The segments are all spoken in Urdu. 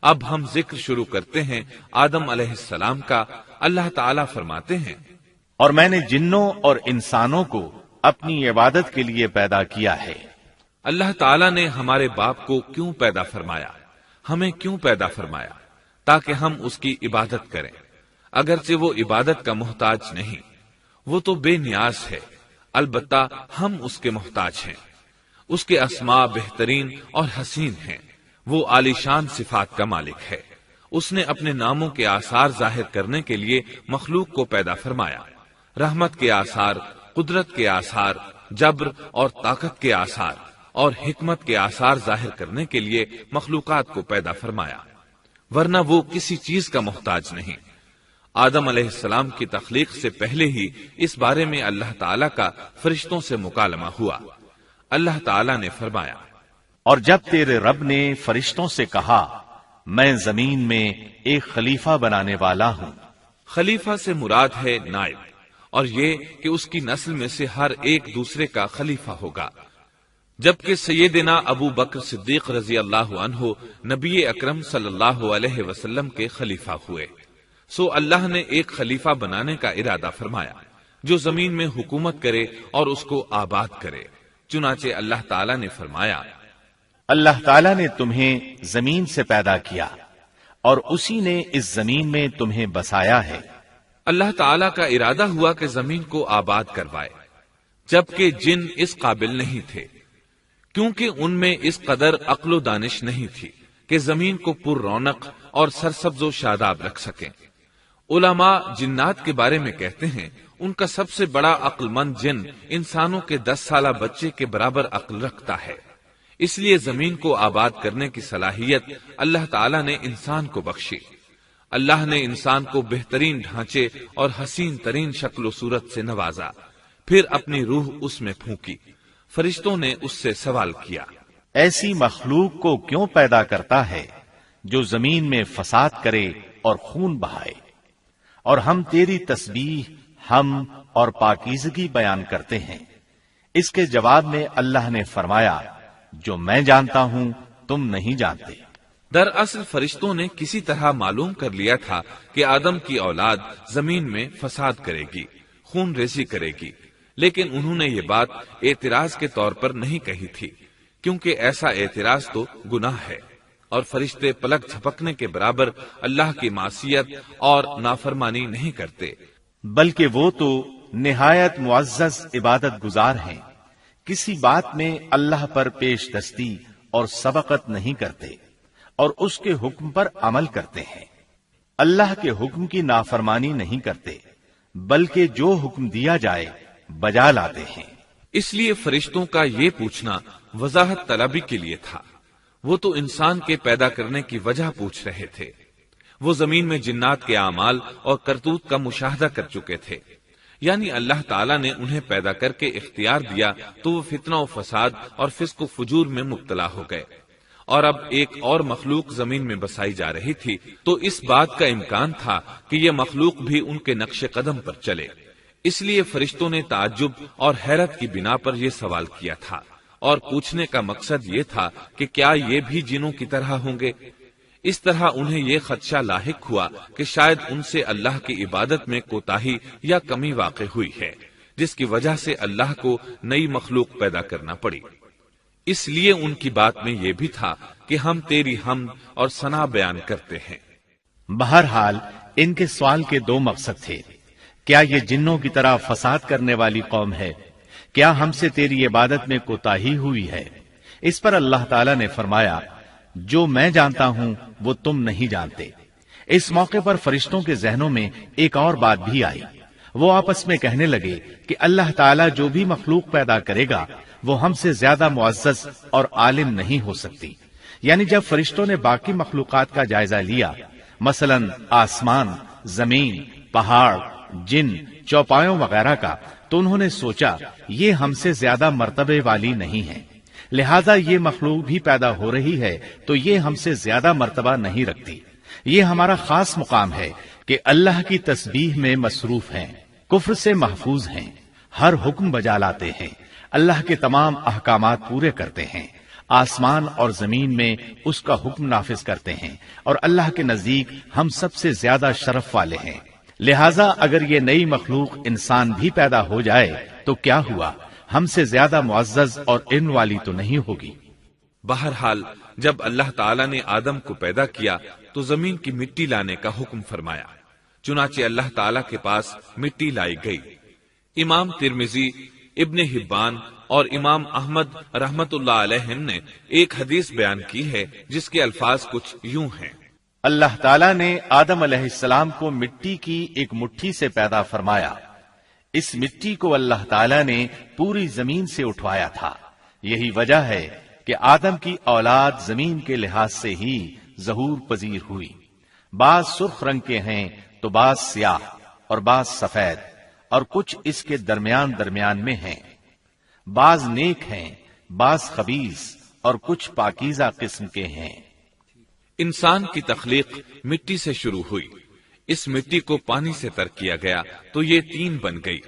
اب ہم ذکر شروع کرتے ہیں آدم علیہ السلام کا۔ اللہ تعالیٰ فرماتے ہیں، اور میں نے جنوں اور انسانوں کو اپنی عبادت کے لیے پیدا کیا ہے۔ اللہ تعالیٰ نے ہمارے باپ کو کیوں پیدا فرمایا، ہمیں کیوں پیدا فرمایا؟ تاکہ ہم اس کی عبادت کریں، اگرچہ وہ عبادت کا محتاج نہیں، وہ تو بے نیاز ہے، البتہ ہم اس کے محتاج ہیں۔ اس کے اسماء بہترین اور حسین ہیں، وہ عالی شان صفات کا مالک ہے۔ اس نے اپنے ناموں کے آثار ظاہر کرنے کے لیے مخلوق کو پیدا فرمایا، رحمت کے آثار، قدرت کے آثار، جبر اور طاقت کے آثار اور حکمت کے آثار ظاہر کرنے کے لیے مخلوقات کو پیدا فرمایا، ورنہ وہ کسی چیز کا محتاج نہیں۔ آدم علیہ السلام کی تخلیق سے پہلے ہی اس بارے میں اللہ تعالیٰ کا فرشتوں سے مکالمہ ہوا۔ اللہ تعالیٰ نے فرمایا، اور جب تیرے رب نے فرشتوں سے کہا میں زمین میں ایک خلیفہ بنانے والا ہوں۔ خلیفہ سے مراد ہے نائب، اور یہ کہ اس کی نسل میں سے ہر ایک دوسرے کا خلیفہ ہوگا، جبکہ سیدنا ابو بکر صدیق رضی اللہ عنہ نبی اکرم صلی اللہ علیہ وسلم کے خلیفہ ہوئے۔ سو اللہ نے ایک خلیفہ بنانے کا ارادہ فرمایا جو زمین میں حکومت کرے اور اس کو آباد کرے۔ چنانچہ اللہ تعالیٰ نے فرمایا، اللہ تعالیٰ نے تمہیں زمین سے پیدا کیا اور اسی نے اس زمین میں تمہیں بسایا ہے۔ اللہ تعالیٰ کا ارادہ ہوا کہ زمین کو آباد کروائے، جبکہ جن اس قابل نہیں تھے، کیونکہ ان میں اس قدر عقل و دانش نہیں تھی کہ زمین کو پر رونق اور سرسبز و شاداب رکھ سکیں۔ علماء جنات کے بارے میں کہتے ہیں ان کا سب سے بڑا عقل مند جن انسانوں کے 10 سالہ بچے کے برابر عقل رکھتا ہے، اس لیے زمین کو آباد کرنے کی صلاحیت اللہ تعالیٰ نے انسان کو بخشی۔ اللہ نے انسان کو بہترین ڈھانچے اور حسین ترین شکل و صورت سے نوازا، پھر اپنی روح اس میں پھونکی۔ فرشتوں نے اس سے سوال کیا، ایسی مخلوق کو کیوں پیدا کرتا ہے جو زمین میں فساد کرے اور خون بہائے؟ اور ہم تیری تسبیح، حمد اور پاکیزگی بیان کرتے ہیں۔ اس کے جواب میں اللہ نے فرمایا، جو میں جانتا ہوں تم نہیں جانتے۔ دراصل فرشتوں نے کسی طرح معلوم کر لیا تھا کہ آدم کی اولاد زمین میں فساد کرے گی، خون ریزی کرے گی، لیکن انہوں نے یہ بات اعتراض کے طور پر نہیں کہی تھی، کیونکہ ایسا اعتراض تو گناہ ہے، اور فرشتے پلک جھپکنے کے برابر اللہ کی معصیت اور نافرمانی نہیں کرتے، بلکہ وہ تو نہایت معزز عبادت گزار ہیں، کسی بات میں اللہ پر پیش دستی اور سبقت نہیں کرتے اور اس کے حکم پر عمل کرتے ہیں۔ اللہ کے حکم کی نافرمانی نہیں کرتے، بلکہ جو حکم دیا جائے بجا لاتے ہیں۔ اس لیے فرشتوں کا یہ پوچھنا وضاحت طلبی کے لیے تھا، وہ تو انسان کے پیدا کرنے کی وجہ پوچھ رہے تھے۔ وہ زمین میں جنات کے اعمال اور کرتوت کا مشاہدہ کر چکے تھے، یعنی اللہ تعالیٰ نے انہیں پیدا کر کے اختیار دیا تو وہ فتنہ و فساد اور فسق و فجور میں مبتلا ہو گئے، اور اب ایک اور مخلوق زمین میں بسائی جا رہی تھی، تو اس بات کا امکان تھا کہ یہ مخلوق بھی ان کے نقش قدم پر چلے۔ اس لیے فرشتوں نے تعجب اور حیرت کی بنا پر یہ سوال کیا تھا، اور پوچھنے کا مقصد یہ تھا کہ کیا یہ بھی جنوں کی طرح ہوں گے؟ اس طرح انہیں یہ خدشہ لاحق ہوا کہ شاید ان سے اللہ کی عبادت میں کوتاہی یا کمی واقع ہوئی ہے، جس کی وجہ سے اللہ کو نئی مخلوق پیدا کرنا پڑی۔ اس لیے ان کی بات میں یہ بھی تھا کہ ہم تیری حمد اور ثنا بیان کرتے ہیں۔ بہرحال ان کے سوال کے دو مقصد تھے، کیا یہ جنوں کی طرح فساد کرنے والی قوم ہے؟ کیا ہم سے تیری عبادت میں کوتاہی ہوئی ہے؟ اس پر اللہ تعالیٰ نے فرمایا، جو میں جانتا ہوں وہ تم نہیں جانتے۔ اس موقع پر فرشتوں کے ذہنوں میں ایک اور بات بھی آئی، وہ آپس میں کہنے لگے کہ اللہ تعالیٰ جو بھی مخلوق پیدا کرے گا وہ ہم سے زیادہ معزز اور عالم نہیں ہو سکتی۔ یعنی جب فرشتوں نے باقی مخلوقات کا جائزہ لیا، مثلا آسمان، زمین، پہاڑ، جن، چوپایوں وغیرہ کا، تو انہوں نے سوچا یہ ہم سے زیادہ مرتبے والی نہیں ہے، لہذا یہ مخلوق بھی پیدا ہو رہی ہے تو یہ ہم سے زیادہ مرتبہ نہیں رکھتی۔ یہ ہمارا خاص مقام ہے کہ اللہ کی تسبیح میں مصروف ہیں، کفر سے محفوظ ہیں، ہر حکم بجا لاتے ہیں، اللہ کے تمام احکامات پورے کرتے ہیں، آسمان اور زمین میں اس کا حکم نافذ کرتے ہیں، اور اللہ کے نزدیک ہم سب سے زیادہ شرف والے ہیں۔ لہذا اگر یہ نئی مخلوق انسان بھی پیدا ہو جائے تو کیا ہوا، ہم سے زیادہ معزز اور علم والی تو نہیں ہوگی۔ بہرحال جب اللہ تعالیٰ نے آدم کو پیدا کیا تو زمین کی مٹی لانے کا حکم فرمایا، چنانچہ اللہ تعالیٰ کے پاس مٹی لائی گئی۔ امام ترمذی، ابن حبان اور امام احمد رحمت اللہ علیہم نے ایک حدیث بیان کی ہے جس کے الفاظ کچھ یوں ہیں: اللہ تعالیٰ نے آدم علیہ السلام کو مٹی کی ایک مٹھی سے پیدا فرمایا، اس مٹی کو اللہ تعالیٰ نے پوری زمین سے اٹھوایا تھا۔ یہی وجہ ہے کہ آدم کی اولاد زمین کے لحاظ سے ہی ظہور پذیر ہوئی۔ بعض سرخ رنگ کے ہیں تو بعض سیاہ اور بعض سفید، اور کچھ اس کے درمیان میں ہیں۔ بعض نیک ہیں، بعض خبیث، اور کچھ پاکیزہ قسم کے ہیں۔ انسان کی تخلیق مٹی سے شروع ہوئی، اس مٹی کو پانی سے تر کیا گیا تو یہ تین بن گئی۔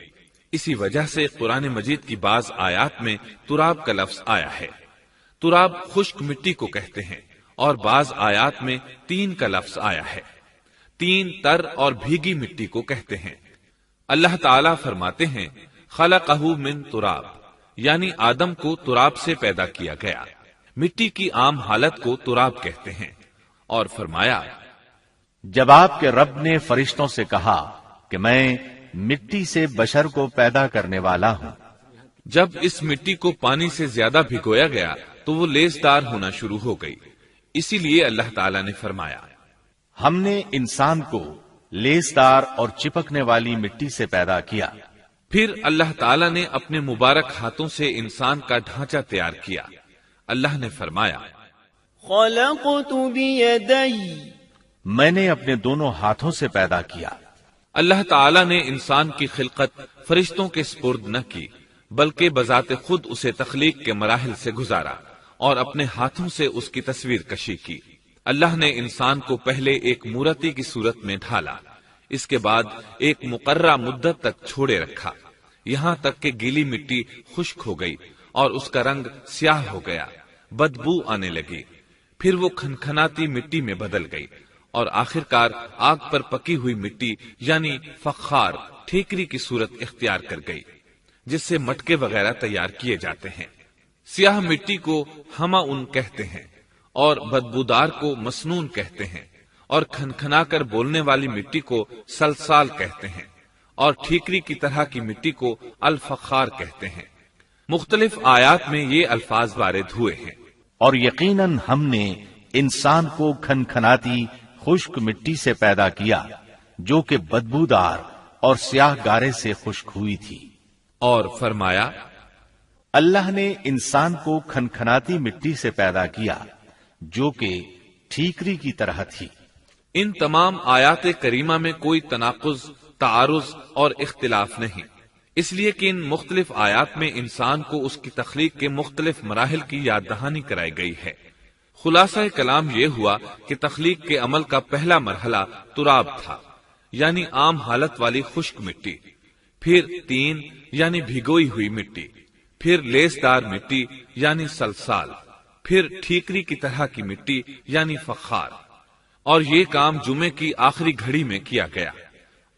اسی وجہ سے قرآن مجید کی بعض آیات میں تراب کا لفظ آیا ہے۔ تراب خشک مٹی کو کہتے ہیں، اور بعض آیات میں تین کا لفظ آیا ہے۔ تین تر اور بھیگی مٹی کو کہتے ہیں۔ اللہ تعالیٰ فرماتے ہیں خلقہ من تراب، یعنی آدم کو تراب سے پیدا کیا گیا۔ مٹی کی عام حالت کو تراب کہتے ہیں، اور فرمایا جب آپ کے رب نے فرشتوں سے کہا کہ میں مٹی سے بشر کو پیدا کرنے والا ہوں، جب اس مٹی کو پانی سے زیادہ بھگویا گیا تو وہ لیسدار ہونا شروع ہو گئی، اسی لیے اللہ تعالیٰ نے فرمایا ہم نے انسان کو لیسدار اور چپکنے والی مٹی سے پیدا کیا۔ پھر اللہ تعالیٰ نے اپنے مبارک ہاتھوں سے انسان کا ڈھانچہ تیار کیا۔ اللہ نے فرمایا خلقت بیدی، میں نے اپنے دونوں ہاتھوں سے پیدا کیا۔ اللہ تعالیٰ نے انسان کی خلقت فرشتوں کے سپرد نہ کی، بلکہ بذات خود اسے تخلیق کے مراحل سے گزارا اور اپنے ہاتھوں سے اس کی تصویر کشی کی۔ اللہ نے انسان کو پہلے ایک مورتی کی صورت میں ڈھالا، اس کے بعد ایک مقررہ مدت تک چھوڑے رکھا، یہاں تک کہ گیلی مٹی خشک ہو گئی اور اس کا رنگ سیاہ ہو گیا، بدبو آنے لگی، پھر وہ کھنکھناتی مٹی میں بدل گئی، اور آخرکار آگ پر پکی ہوئی مٹی یعنی فخار ٹھیکری کی صورت اختیار کر گئی، جس سے مٹکے وغیرہ تیار کیے جاتے ہیں۔ سیاہ مٹی کو ہماون کہتے ہیں، اور بدبودار کو مسنون کہتے ہیں، اور کھنکھنا کر بولنے والی مٹی کو سلسال کہتے ہیں، اور ٹھیکری کی طرح کی مٹی کو الفخار کہتے ہیں۔ مختلف آیات میں یہ الفاظ وارد ہوئے ہیں۔ اور یقیناً ہم نے انسان کو کھنکھناتی خشک مٹی سے پیدا کیا جو کہ بدبودار اور سیاہ گارے سے خشک ہوئی تھی۔ اور فرمایا اللہ نے انسان کو کھنکھناتی مٹی سے پیدا کیا جو کہ ٹھیکری کی طرح تھی۔ ان تمام آیات کریمہ میں کوئی تناقض، تعارض اور اختلاف نہیں، اس لیے کہ ان مختلف آیات میں انسان کو اس کی تخلیق کے مختلف مراحل کی یاد دہانی کرائی گئی ہے۔ خلاصہ کلام یہ ہوا کہ تخلیق کے عمل کا پہلا مرحلہ تراب تھا، یعنی عام حالت والی خشک مٹی، پھر تین یعنی بھگوئی ہوئی مٹی، پھر لیسدار مٹی یعنی سلسال، پھر ٹھیکری کی طرح کی مٹی یعنی فخار، اور یہ کام جمعے کی آخری گھڑی میں کیا گیا۔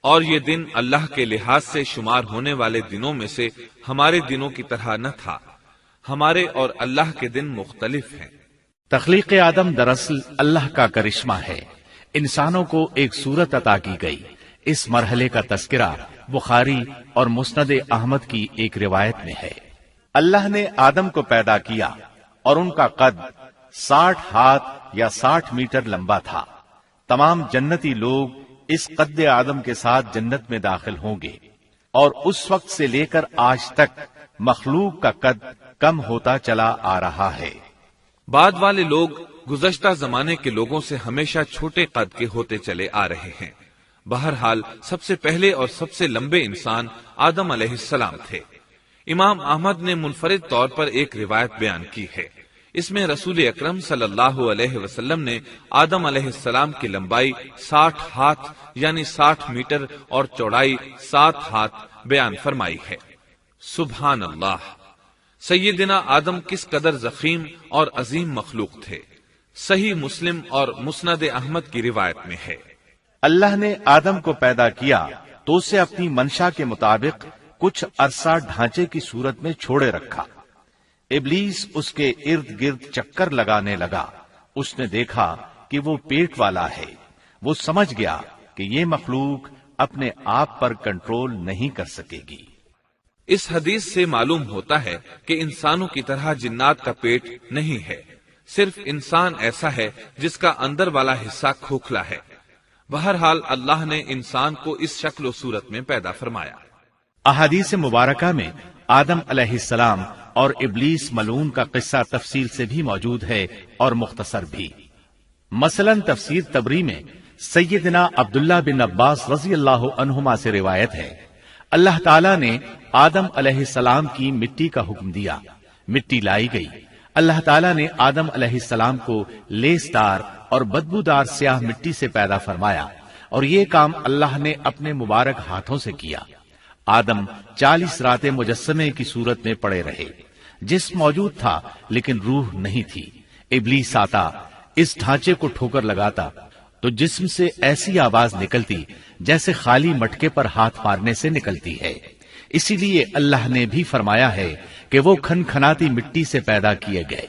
اور یہ دن اللہ کے لحاظ سے شمار ہونے والے دنوں میں سے ہمارے دنوں کی طرح نہ تھا، ہمارے اور اللہ کے دن مختلف ہیں۔ تخلیق آدم دراصل اللہ کا کرشمہ ہے، انسانوں کو ایک صورت عطا کی گئی۔ اس مرحلے کا تذکرہ بخاری اور مسند احمد کی ایک روایت میں ہے۔ اللہ نے آدم کو پیدا کیا اور ان کا قد 60 ہاتھ یا 60 میٹر لمبا تھا۔ تمام جنتی لوگ اس قد آدم کے ساتھ جنت میں داخل ہوں گے، اور اس وقت سے لے کر آج تک مخلوق کا قد کم ہوتا چلا آ رہا ہے۔ بعد والے لوگ گزشتہ زمانے کے لوگوں سے ہمیشہ چھوٹے قد کے ہوتے چلے آ رہے ہیں۔ بہرحال سب سے پہلے اور سب سے لمبے انسان آدم علیہ السلام تھے۔ امام احمد نے منفرد طور پر ایک روایت بیان کی ہے، اس میں رسول اکرم صلی اللہ علیہ وسلم نے آدم علیہ السلام کی لمبائی 60 ہاتھ یعنی 60 میٹر اور چوڑائی 7 ہاتھ بیان فرمائی ہے۔ سبحان اللہ، سیدنا آدم کس قدر ضخیم اور عظیم مخلوق تھے، صحیح مسلم اور مسند احمد کی روایت میں ہے، اللہ نے آدم کو پیدا کیا تو اسے اپنی منشا کے مطابق کچھ عرصہ ڈھانچے کی صورت میں چھوڑے رکھا۔ ابلیس اس کے ارد گرد چکر لگانے لگا۔ اس نے دیکھا کہ وہ پیٹ والا ہے۔ وہ سمجھ گیا کہ یہ مخلوق اپنے آپ پر کنٹرول نہیں کر سکے گی۔ اس حدیث سے معلوم ہوتا ہے کہ انسانوں کی طرح جنات کا پیٹ نہیں ہے، صرف انسان ایسا ہے جس کا اندر والا حصہ کھوکھلا ہے۔ بہرحال اللہ نے انسان کو اس شکل و صورت میں پیدا فرمایا۔ احادیث مبارکہ میں آدم علیہ السلام اور ابلیس ملعون کا قصہ تفصیل سے بھی موجود ہے اور مختصر بھی۔ مثلا تفسیر تبری میں سیدنا عبداللہ بن عباس رضی اللہ عنہما سے روایت ہے، اللہ تعالیٰ نے آدم علیہ السلام کی مٹی کا حکم دیا، مٹی لائی گئی۔ اللہ تعالیٰ نے آدم علیہ السلام کو لیسدار اور بدبودار سیاہ مٹی سے پیدا فرمایا، اور یہ کام اللہ نے اپنے مبارک ہاتھوں سے کیا۔ آدم 40 راتیں مجسمے کی صورت میں پڑے رہے، جسم موجود تھا لیکن روح نہیں تھی۔ ابلیس آتا، اس ڈھانچے کو ٹھوکر لگاتا تو جسم سے ایسی آواز نکلتی جیسے خالی مٹکے پر ہاتھ مارنے سے نکلتی ہے۔ اسی لیے اللہ نے بھی فرمایا ہے کہ وہ کھنکھناتی مٹی سے پیدا کیے گئے۔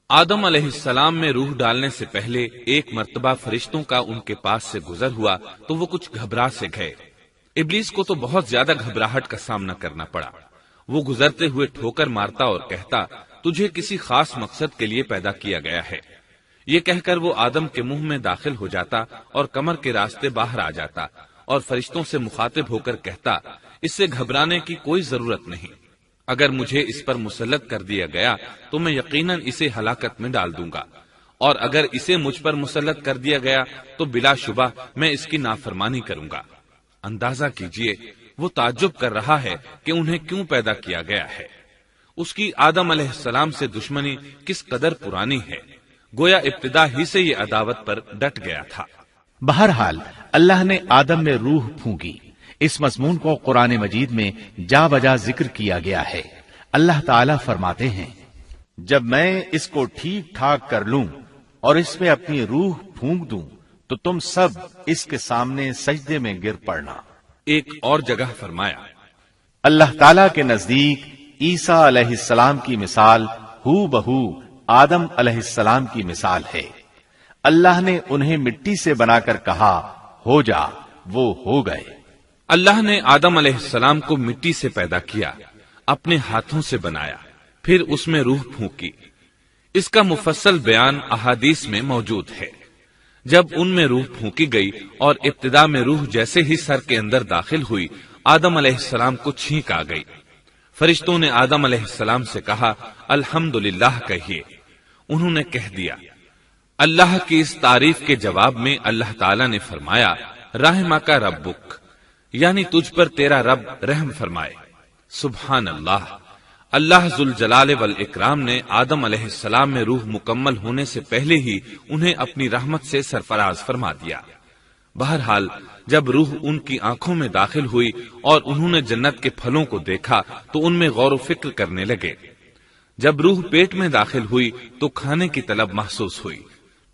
آدم علیہ السلام میں روح ڈالنے سے پہلے ایک مرتبہ فرشتوں کا ان کے پاس سے گزر ہوا تو وہ کچھ گھبرا سے گئے۔ ابلیس کو تو بہت زیادہ گھبراہٹ کا سامنا کرنا پڑا۔ وہ گزرتے ہوئے ٹھوکر مارتا اور کہتا، تجھے کسی خاص مقصد کے لیے پیدا کیا گیا ہے۔ یہ کہہ کر وہ آدم کے منہ میں داخل ہو جاتا اور کمر کے راستے باہر آ جاتا اور فرشتوں سے مخاطب ہو کر کہتا، اس سے گھبرانے کی کوئی ضرورت نہیں۔ اگر مجھے اس پر مسلط کر دیا گیا تو میں یقیناً اسے ہلاکت میں ڈال دوں گا، اور اگر اسے مجھ پر مسلط کر دیا گیا تو بلا شبہ میں اس کی نافرمانی کروں گا۔ اندازہ کیجئے وہ تعجب کر رہا ہے کہ انہیں کیوں پیدا کیا گیا ہے۔ اس کی آدم علیہ السلام سے دشمنی کس قدر پرانی ہے، گویا ابتدا ہی سے یہ عداوت پر ڈٹ گیا تھا۔ بہرحال اللہ نے آدم میں روح پھونکی۔ اس مضمون کو قرآن مجید میں جا بجا ذکر کیا گیا ہے۔ اللہ تعالیٰ فرماتے ہیں، جب میں اس کو ٹھیک ٹھاک کر لوں اور اس میں اپنی روح پھونک دوں تو تم سب اس کے سامنے سجدے میں گر پڑنا۔ ایک اور جگہ فرمایا، اللہ تعالیٰ کے نزدیک عیسیٰ علیہ السلام کی مثال ہو بہو آدم علیہ السلام کی مثال ہے۔ اللہ نے انہیں مٹی سے بنا کر کہا، ہو جا، وہ ہو گئے۔ اللہ نے آدم علیہ السلام کو مٹی سے پیدا کیا، اپنے ہاتھوں سے بنایا، پھر اس میں روح پھونکی۔ اس کا مفصل بیان احادیث میں موجود ہے۔ جب ان میں روح پھونکی گئی اور ابتدا میں روح جیسے ہی سر کے اندر داخل ہوئی، آدم علیہ السلام کو چھینک آ گئی۔ فرشتوں نے آدم علیہ السلام سے کہا، الحمدللہ کہیے۔ انہوں نے کہہ دیا۔ اللہ کی اس تعریف کے جواب میں اللہ تعالی نے فرمایا، رحمک ربک، یعنی تجھ پر تیرا رب رحم فرمائے۔ سبحان اللہ، اللہ ذوالجلال والاکرام نے آدم علیہ السلام میں روح مکمل ہونے سے پہلے ہی انہیں اپنی رحمت سے سرفراز فرما دیا۔ بہرحال جب روح ان کی آنکھوں میں داخل ہوئی اور انہوں نے جنت کے پھلوں کو دیکھا تو ان میں غور و فکر کرنے لگے۔ جب روح پیٹ میں داخل ہوئی تو کھانے کی طلب محسوس ہوئی۔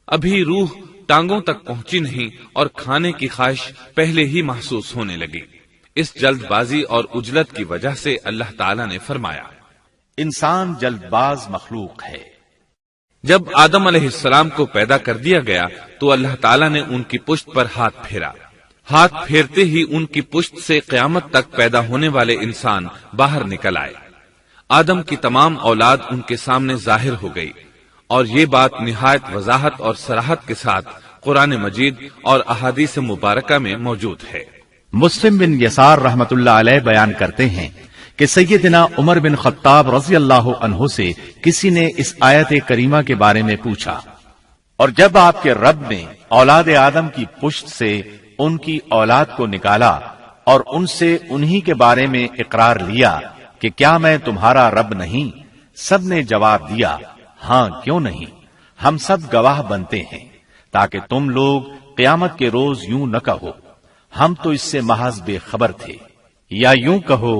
ابھی روح ٹانگوں تک پہنچی نہیں اور کھانے کی خواہش پہلے ہی محسوس ہونے لگی۔ اس جلد بازی اور عجلت کی وجہ سے اللہ تعالی نے فرمایا، انسان جلد باز مخلوق ہے۔ جب آدم علیہ السلام کو پیدا کر دیا گیا تو اللہ تعالیٰ نے ان کی پشت پر ہاتھ پھیرا۔ ہاتھ پھیرتے ہی ان کی پشت سے قیامت تک پیدا ہونے والے انسان باہر نکل آئے۔ آدم کی تمام اولاد ان کے سامنے ظاہر ہو گئی، اور یہ بات نہایت وضاحت اور صراحت کے ساتھ قرآن مجید اور احادیث مبارکہ میں موجود ہے۔ مسلم بن یسار رحمت اللہ علیہ بیان کرتے ہیں کہ سیدنا عمر بن خطاب رضی اللہ عنہ سے کسی نے اس آیت کریمہ کے بارے میں پوچھا، اور جب آپ کے رب نے اولاد آدم کی پشت سے ان کی اولاد کو نکالا اور ان سے انہی کے بارے میں اقرار لیا کہ کیا میں تمہارا رب نہیں، سب نے جواب دیا، ہاں کیوں نہیں، ہم سب گواہ بنتے ہیں، تاکہ تم لوگ قیامت کے روز یوں نہ کہو ہم تو اس سے محض بے خبر تھے، یا یوں کہو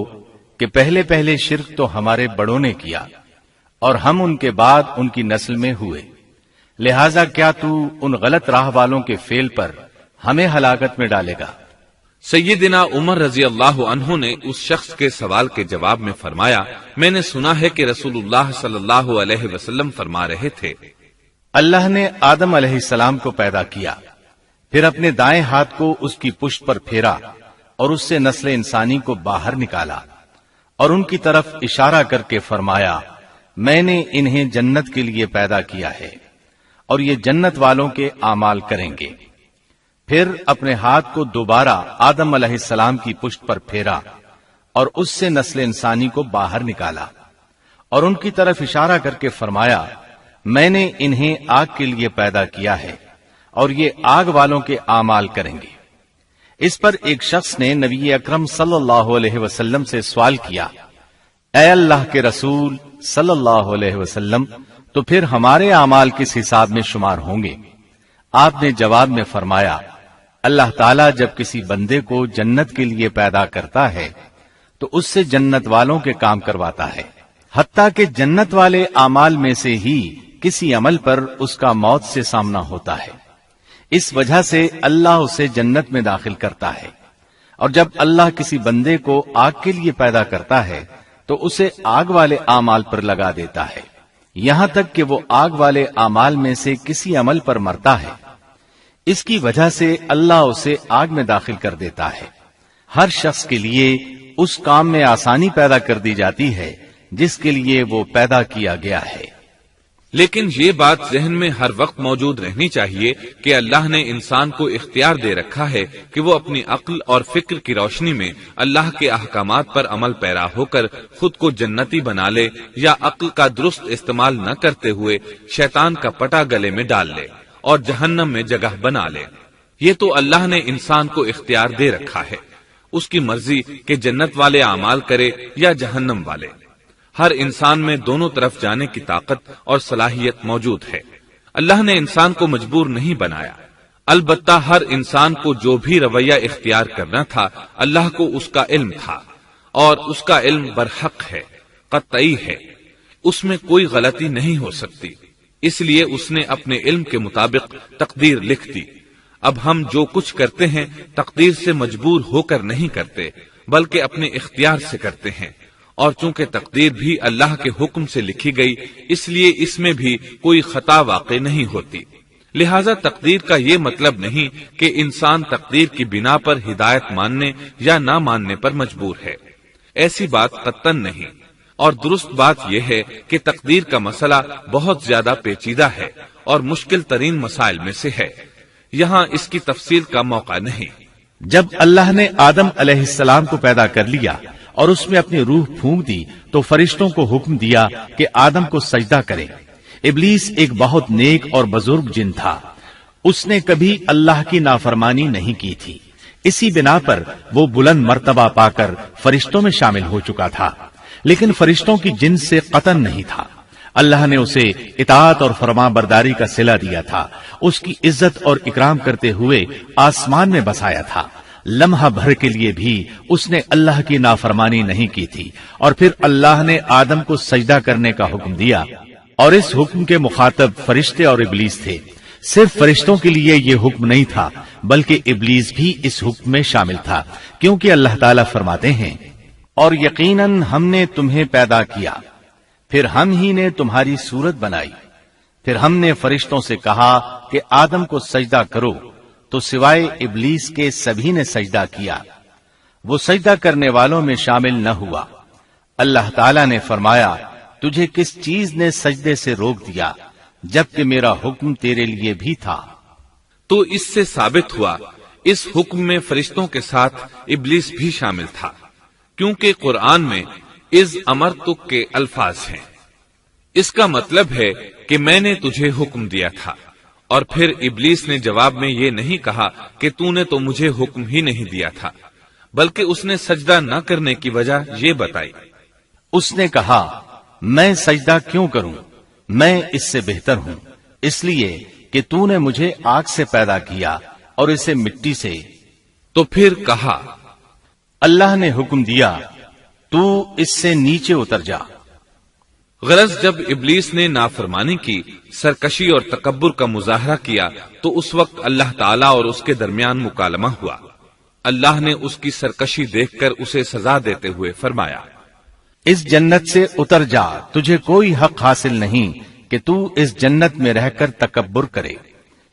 کہ پہلے پہلے شرک تو ہمارے بڑوں نے کیا اور ہم ان کے بعد ان کی نسل میں ہوئے، لہذا کیا تو ان غلط راہ والوں کے فعل پر ہمیں ہلاکت میں ڈالے گا؟ سیدنا عمر رضی اللہ عنہ نے اس شخص کے سوال کے جواب میں فرمایا، میں نے سنا ہے کہ رسول اللہ صلی اللہ علیہ وسلم فرما رہے تھے، اللہ نے آدم علیہ السلام کو پیدا کیا، پھر اپنے دائیں ہاتھ کو اس کی پشت پر پھیرا اور اس سے نسل انسانی کو باہر نکالا اور ان کی طرف اشارہ کر کے فرمایا، میں نے انہیں جنت کے لیے پیدا کیا ہے اور یہ جنت والوں کے اعمال کریں گے۔ پھر اپنے ہاتھ کو دوبارہ آدم علیہ السلام کی پشت پر پھیرا اور اس سے نسل انسانی کو باہر نکالا اور ان کی طرف اشارہ کر کے فرمایا، میں نے انہیں آگ کے لیے پیدا کیا ہے اور یہ آگ والوں کے اعمال کریں گے۔ اس پر ایک شخص نے نبی اکرم صلی اللہ علیہ وسلم سے سوال کیا، اے اللہ کے رسول صلی اللہ علیہ وسلم، تو پھر ہمارے اعمال کس حساب میں شمار ہوں گے؟ آپ نے جواب میں فرمایا، اللہ تعالیٰ جب کسی بندے کو جنت کے لیے پیدا کرتا ہے تو اس سے جنت والوں کے کام کرواتا ہے، حتیٰ کہ جنت والے اعمال میں سے ہی کسی عمل پر اس کا موت سے سامنا ہوتا ہے، اس وجہ سے اللہ اسے جنت میں داخل کرتا ہے، اور جب اللہ کسی بندے کو آگ کے لیے پیدا کرتا ہے تو اسے آگ والے اعمال پر لگا دیتا ہے، یہاں تک کہ وہ آگ والے اعمال میں سے کسی عمل پر مرتا ہے، اس کی وجہ سے اللہ اسے آگ میں داخل کر دیتا ہے۔ ہر شخص کے لیے اس کام میں آسانی پیدا کر دی جاتی ہے جس کے لیے وہ پیدا کیا گیا ہے۔ لیکن یہ بات ذہن میں ہر وقت موجود رہنی چاہیے کہ اللہ نے انسان کو اختیار دے رکھا ہے کہ وہ اپنی عقل اور فکر کی روشنی میں اللہ کے احکامات پر عمل پیرا ہو کر خود کو جنتی بنا لے، یا عقل کا درست استعمال نہ کرتے ہوئے شیطان کا پٹا گلے میں ڈال لے اور جہنم میں جگہ بنا لے۔ یہ تو اللہ نے انسان کو اختیار دے رکھا ہے، اس کی مرضی کہ جنت والے اعمال کرے یا جہنم والے۔ ہر انسان میں دونوں طرف جانے کی طاقت اور صلاحیت موجود ہے۔ اللہ نے انسان کو مجبور نہیں بنایا، البتہ ہر انسان کو جو بھی رویہ اختیار کرنا تھا اللہ کو اس کا علم تھا، اور اس کا علم برحق ہے، قطعی ہے، اس میں کوئی غلطی نہیں ہو سکتی، اس لیے اس نے اپنے علم کے مطابق تقدیر لکھ دی۔ اب ہم جو کچھ کرتے ہیں تقدیر سے مجبور ہو کر نہیں کرتے، بلکہ اپنے اختیار سے کرتے ہیں، اور چونکہ تقدیر بھی اللہ کے حکم سے لکھی گئی اس لیے اس میں بھی کوئی خطا واقع نہیں ہوتی۔ لہذا تقدیر کا یہ مطلب نہیں کہ انسان تقدیر کی بنا پر ہدایت ماننے یا نہ ماننے پر مجبور ہے، ایسی بات قطعاً نہیں۔ اور درست بات یہ ہے کہ تقدیر کا مسئلہ بہت زیادہ پیچیدہ ہے اور مشکل ترین مسائل میں سے ہے، یہاں اس کی تفصیل کا موقع نہیں۔ جب اللہ نے آدم علیہ السلام کو پیدا کر لیا اور اس میں اپنی روح پھونک دی تو فرشتوں کو حکم دیا کہ آدم کو سجدہ کرے۔ ابلیس ایک بہت نیک اور بزرگ جن تھا، اس نے کبھی اللہ کی نافرمانی نہیں کی تھی، اسی بنا پر وہ بلند مرتبہ پا کر فرشتوں میں شامل ہو چکا تھا، لیکن فرشتوں کی جنس سے قطعاً نہیں تھا۔ اللہ نے اسے اطاعت اور فرما برداری کا صلہ دیا تھا، اس کی عزت اور اکرام کرتے ہوئے آسمان میں بسایا تھا، لمحہ بھر کے لیے بھی اس نے اللہ کی نافرمانی نہیں کی تھی، اور پھر اللہ نے آدم کو سجدہ کرنے کا حکم دیا، اور اس حکم کے مخاطب فرشتے اور ابلیس تھے۔ صرف فرشتوں کے لیے یہ حکم نہیں تھا بلکہ ابلیس بھی اس حکم میں شامل تھا، کیونکہ اللہ تعالیٰ فرماتے ہیں، اور یقیناً ہم نے تمہیں پیدا کیا، پھر ہم ہی نے تمہاری صورت بنائی، پھر ہم نے فرشتوں سے کہا کہ آدم کو سجدہ کرو، تو سوائے ابلیس کے سبھی نے سجدہ کیا، وہ سجدہ کرنے والوں میں شامل نہ ہوا۔ اللہ تعالیٰ نے فرمایا، تجھے کس چیز نے سجدے سے روک دیا جبکہ میرا حکم تیرے لیے بھی تھا؟ تو اس سے ثابت ہوا اس حکم میں فرشتوں کے ساتھ ابلیس بھی شامل تھا، کیونکہ قرآن میں از امرتک کے الفاظ ہیں۔ اس کا مطلب ہے کہ میں نے تجھے حکم دیا تھا، اور پھر ابلیس نے جواب میں یہ نہیں کہا کہ تو نے تو مجھے حکم ہی نہیں دیا تھا، بلکہ اس نے سجدہ نہ کرنے کی وجہ یہ بتائی۔ اس نے کہا، میں سجدہ کیوں کروں، میں اس سے بہتر ہوں، اس لیے کہ تو نے مجھے آگ سے پیدا کیا اور اسے مٹی سے۔ تو پھر کہا، اللہ نے حکم دیا، تو اس سے نیچے اتر جا۔ غرض جب ابلیس نے نافرمانی کی، سرکشی اور تکبر کا مظاہرہ کیا تو اس وقت اللہ تعالیٰ اور اس کے درمیان مکالمہ ہوا۔ اللہ نے اس کی سرکشی دیکھ کر اسے سزا دیتے ہوئے فرمایا، اس جنت سے اتر جا، تجھے کوئی حق حاصل نہیں کہ تو اس جنت میں رہ کر تکبر کرے۔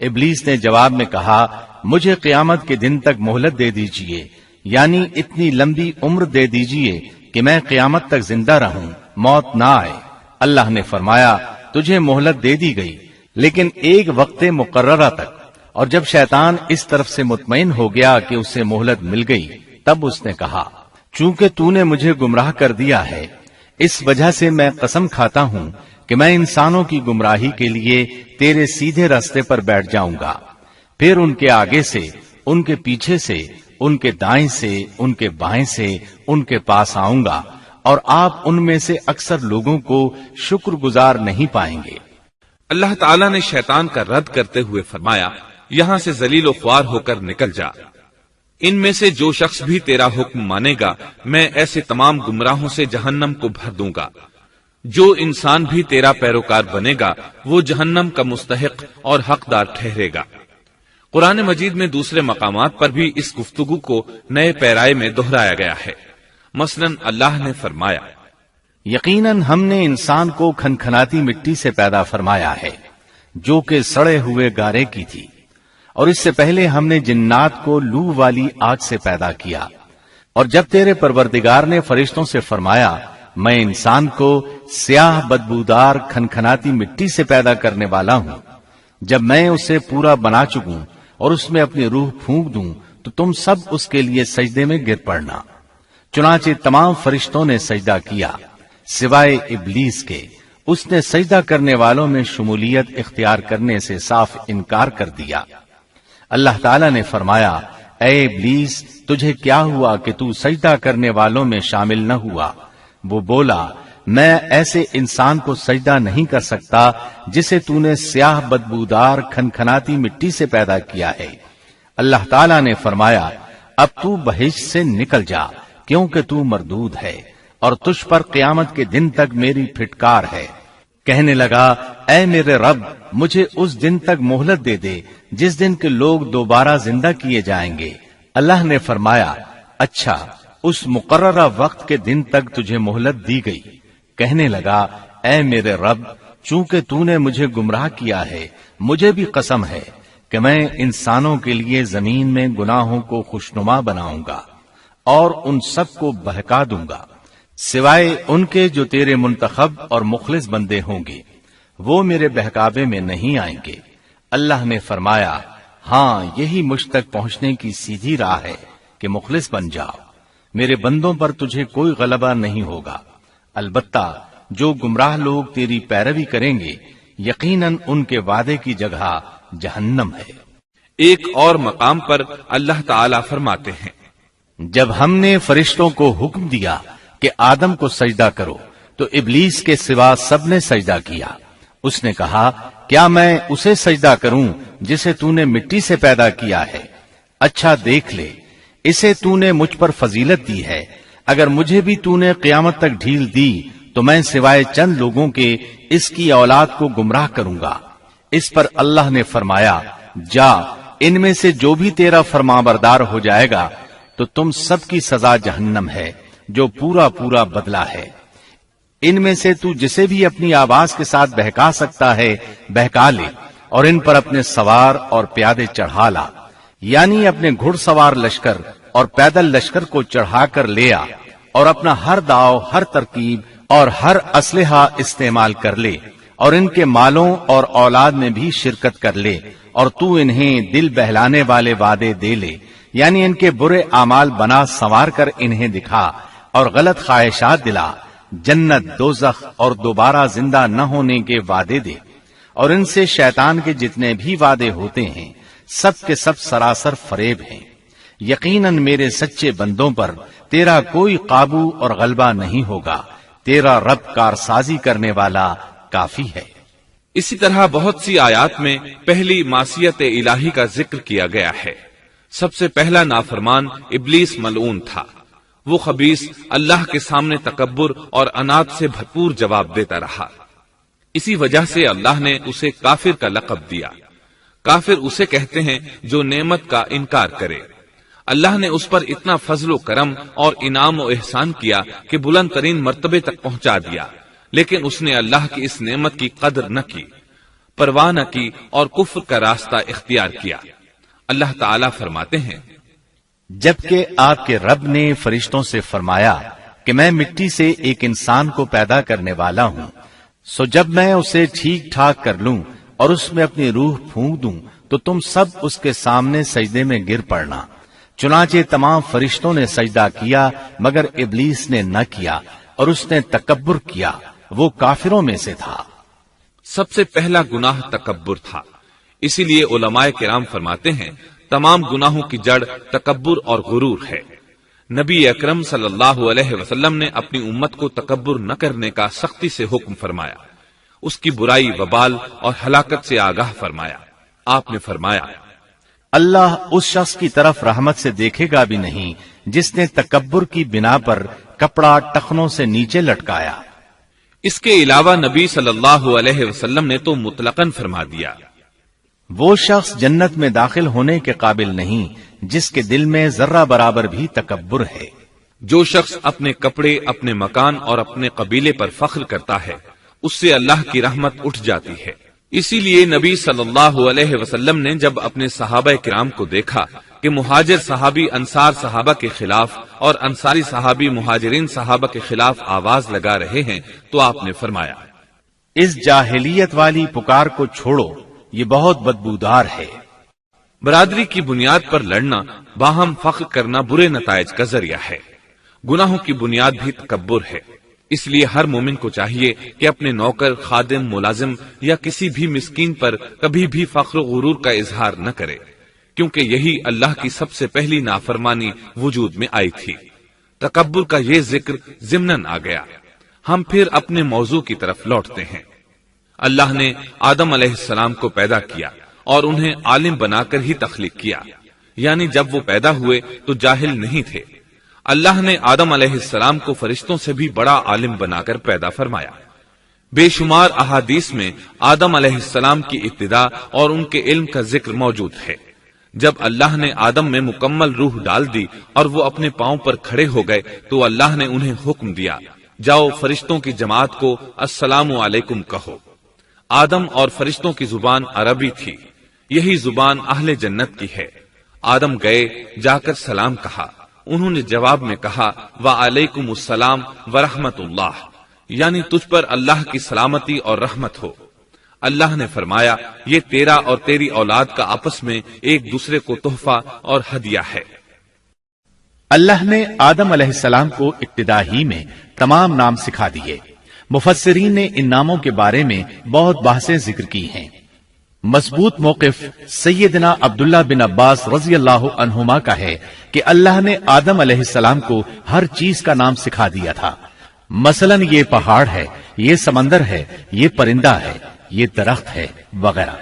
ابلیس نے جواب میں کہا، مجھے قیامت کے دن تک مہلت دے دیجئے، یعنی اتنی لمبی عمر دے دیجئے کہ میں قیامت تک زندہ رہوں، موت نہ آئے۔ اللہ نے فرمایا، تجھے مہلت دے دی گئی، لیکن ایک وقت مقررہ تک۔ اور جب شیطان اس طرف سے مطمئن ہو گیا کہ اسے مہلت مل گئی، تب اس نے کہا، چونکہ تو نے مجھے گمراہ کر دیا ہے، اس وجہ سے میں قسم کھاتا ہوں کہ میں انسانوں کی گمراہی کے لیے تیرے سیدھے راستے پر بیٹھ جاؤں گا، پھر ان کے آگے سے، ان کے پیچھے سے، ان کے دائیں سے، ان کے بائیں سے، ان کے پاس آؤں گا، اور آپ ان میں سے اکثر لوگوں کو شکر گزار نہیں پائیں گے۔ اللہ تعالیٰ نے شیطان کا رد کرتے ہوئے فرمایا، یہاں سے ذلیل و خوار ہو کر نکل جا۔ ان میں سے جو شخص بھی تیرا حکم مانے گا، میں ایسے تمام گمراہوں سے جہنم کو بھر دوں گا۔ جو انسان بھی تیرا پیروکار بنے گا، وہ جہنم کا مستحق اور حقدار ٹھہرے گا۔ قرآن مجید میں دوسرے مقامات پر بھی اس گفتگو کو نئے پیرائے میں دہرایا گیا ہے۔ مثلاً اللہ نے فرمایا، یقیناً ہم نے انسان کو کھنکھناتی مٹی سے پیدا فرمایا ہے، جو کہ سڑے ہوئے گارے کی تھی، اور اس سے پہلے ہم نے جنات کو لو والی آگ سے پیدا کیا۔ اور جب تیرے پروردگار نے فرشتوں سے فرمایا، میں انسان کو سیاہ بدبودار کھنکھناتی مٹی سے پیدا کرنے والا ہوں، جب میں اسے پورا بنا چکوں اور اس میں اپنی روح پھونک دوں تو تم سب اس کے لیے سجدے میں گر پڑنا۔ چنانچہ تمام فرشتوں نے سجدہ کیا سوائے ابلیس کے، اس نے سجدہ کرنے والوں میں شمولیت اختیار کرنے سے صاف انکار کر دیا۔ اللہ تعالیٰ نے فرمایا، اے ابلیس، تجھے کیا ہوا کہ تو سجدہ کرنے والوں میں شامل نہ ہوا؟ وہ بولا، میں ایسے انسان کو سجدہ نہیں کر سکتا جسے تو نے سیاہ بدبودار کھنکھناتی مٹی سے پیدا کیا ہے۔ اللہ تعالیٰ نے فرمایا، اب تو بہشت سے نکل جا، کیونکہ تو مردود ہے اور تجھ پر قیامت کے دن تک میری پھٹکار ہے۔ کہنے لگا، اے میرے رب، مجھے اس دن تک مہلت دے دے جس دن کے لوگ دوبارہ زندہ کیے جائیں گے۔ اللہ نے فرمایا، اچھا، اس مقررہ وقت کے دن تک تجھے مہلت دی گئی۔ کہنے لگا، اے میرے رب، چونکہ تو نے مجھے گمراہ کیا ہے، مجھے بھی قسم ہے کہ میں انسانوں کے لیے زمین میں گناہوں کو خوشنما بناؤں گا اور ان سب کو بہکا دوں گا، سوائے ان کے جو تیرے منتخب اور مخلص بندے ہوں گے، وہ میرے بہکاوے میں نہیں آئیں گے۔ اللہ نے فرمایا، ہاں، یہی مجھ تک پہنچنے کی سیدھی راہ ہے کہ مخلص بن جاؤ، میرے بندوں پر تجھے کوئی غلبہ نہیں ہوگا۔ البتہ جو گمراہ لوگ تیری پیروی کریں گے، یقیناً ان کے وعدے کی جگہ جہنم ہے۔ ایک اور مقام پر اللہ تعالیٰ فرماتے ہیں، جب ہم نے فرشتوں کو حکم دیا کہ آدم کو سجدہ کرو تو ابلیس کے سوا سب نے سجدہ کیا۔ اس نے کہا، کیا میں اسے سجدہ کروں جسے تو نے مٹی سے پیدا کیا ہے؟ اچھا دیکھ لے، اسے تو نے مجھ پر فضیلت دی ہے، اگر مجھے بھی تو نے قیامت تک ڈھیل دی تو میں سوائے چند لوگوں کے اس کی اولاد کو گمراہ کروں گا۔ اس پر اللہ نے فرمایا، جا، ان میں سے جو بھی تیرا فرمانبردار ہو جائے گا تو تم سب کی سزا جہنم ہے، جو پورا پورا بدلہ ہے۔ ان میں سے تو جسے بھی اپنی آواز کے ساتھ بہکا سکتا ہے بہکا لے، اور ان پر اپنے سوار اور پیادے چڑھا لا، یعنی اپنے گھڑ سوار لشکر اور پیدل لشکر کو چڑھا کر لے آ، اور اپنا ہر داؤ، ہر ترکیب اور ہر اسلحہ استعمال کر لے، اور ان کے مالوں اور اولاد میں بھی شرکت کر لے، اور تو انہیں دل بہلانے والے وعدے دے لے، یعنی ان کے برے اعمال بنا سنوار کر انہیں دکھا اور غلط خواہشات دلا، جنت، دوزخ اور دوبارہ زندہ نہ ہونے کے وعدے دے، اور ان سے شیطان کے جتنے بھی وعدے ہوتے ہیں سب کے سب سراسر فریب ہیں۔ یقیناً میرے سچے بندوں پر تیرا کوئی قابو اور غلبہ نہیں ہوگا، تیرا رب کارسازی کرنے والا کافی ہے۔ اسی طرح بہت سی آیات میں پہلی معصیت الہی کا ذکر کیا گیا ہے۔ سب سے پہلا نافرمان ابلیس ملعون تھا، وہ خبیث اللہ کے سامنے تکبر اور انات سے بھرپور جواب دیتا رہا۔ اسی وجہ سے اللہ نے اسے کافر کا لقب دیا۔ کافر اسے کہتے ہیں جو نعمت کا انکار کرے۔ اللہ نے اس پر اتنا فضل و کرم اور انعام و احسان کیا کہ بلند ترین مرتبے تک پہنچا دیا، لیکن اس نے اللہ کی اس نعمت کی قدر نہ کی، پرواہ نہ کی اور کفر کا راستہ اختیار کیا۔ اللہ تعالیٰ فرماتے ہیں، جبکہ آپ کے رب نے فرشتوں سے فرمایا کہ میں مٹی سے ایک انسان کو پیدا کرنے والا ہوں، سو جب میں اسے ٹھیک ٹھاک کر لوں اور اس میں اپنی روح پھونک دوں تو تم سب اس کے سامنے سجدے میں گر پڑنا۔ چنانچہ تمام فرشتوں نے سجدہ کیا مگر ابلیس نے نہ کیا اور اس نے تکبر کیا، وہ کافروں میں سے تھا۔ سب سے پہلا گناہ تکبر تھا، اسی لیے علماء کرام فرماتے ہیں تمام گناہوں کی جڑ تکبر اور غرور ہے۔ نبی اکرم صلی اللہ علیہ وسلم نے اپنی امت کو تکبر نہ کرنے کا سختی سے حکم فرمایا، اس کی برائی، وبال اور ہلاکت سے آگاہ فرمایا۔ آپ نے فرمایا، اللہ اس شخص کی طرف رحمت سے دیکھے گا بھی نہیں جس نے تکبر کی بنا پر کپڑا ٹخنوں سے نیچے لٹکایا۔ اس کے علاوہ نبی صلی اللہ علیہ وسلم نے تو مطلقاً فرما دیا، وہ شخص جنت میں داخل ہونے کے قابل نہیں جس کے دل میں ذرہ برابر بھی تکبر ہے۔ جو شخص اپنے کپڑے، اپنے مکان اور اپنے قبیلے پر فخر کرتا ہے اس سے اللہ کی رحمت اٹھ جاتی ہے۔ اسی لیے نبی صلی اللہ علیہ وسلم نے جب اپنے صحابہ کرام کو دیکھا کہ مہاجر صحابی انصار صحابہ کے خلاف اور انصاری صحابی مہاجرین صحابہ کے خلاف آواز لگا رہے ہیں تو آپ نے فرمایا، اس جاہلیت والی پکار کو چھوڑو، یہ بہت بدبودار ہے۔ برادری کی بنیاد پر لڑنا، باہم فخر کرنا برے نتائج کا ذریعہ ہے۔ گناہوں کی بنیاد بھی تکبر ہے۔ اس لیے ہر مومن کو چاہیے کہ اپنے نوکر، خادم، ملازم یا کسی بھی مسکین پر کبھی بھی فخر و غرور کا اظہار نہ کرے، کیونکہ یہی اللہ کی سب سے پہلی نافرمانی وجود میں آئی تھی۔ تکبر کا یہ ذکر ضمناً آ گیا۔ ہم پھر اپنے موضوع کی طرف لوٹتے ہیں۔ اللہ نے آدم علیہ السلام کو پیدا کیا اور انہیں عالم بنا کر ہی تخلیق کیا، یعنی جب وہ پیدا ہوئے تو جاہل نہیں تھے۔ اللہ نے آدم علیہ السلام کو فرشتوں سے بھی بڑا عالم بنا کر پیدا فرمایا۔ بے شمار احادیث میں آدم علیہ السلام کی ابتدا اور ان کے علم کا ذکر موجود ہے۔ جب اللہ نے آدم میں مکمل روح ڈال دی اور وہ اپنے پاؤں پر کھڑے ہو گئے تو اللہ نے انہیں حکم دیا، جاؤ فرشتوں کی جماعت کو السلام علیکم کہو۔ آدم اور فرشتوں کی زبان عربی تھی، یہی زبان اہل جنت کی ہے۔ آدم گئے، جا کر سلام کہا، انہوں نے جواب میں کہا وعلیکم السلام ورحمت اللہ، یعنی تجھ پر اللہ کی سلامتی اور رحمت ہو۔ اللہ نے فرمایا، یہ تیرا اور تیری اولاد کا آپس میں ایک دوسرے کو تحفہ اور ہدیہ ہے۔ اللہ نے آدم علیہ السلام کو ابتدا ہی میں تمام نام سکھا دیے۔ مفسرین نے ان ناموں کے بارے میں بہت بحثیں ذکر کی ہیں۔ مضبوط موقف سیدنا عبداللہ بن عباس رضی اللہ عنہما کا ہے کہ اللہ نے آدم علیہ السلام کو ہر چیز کا نام سکھا دیا تھا، مثلاً یہ پہاڑ ہے، یہ سمندر ہے، یہ پرندہ ہے، یہ درخت ہے وغیرہ۔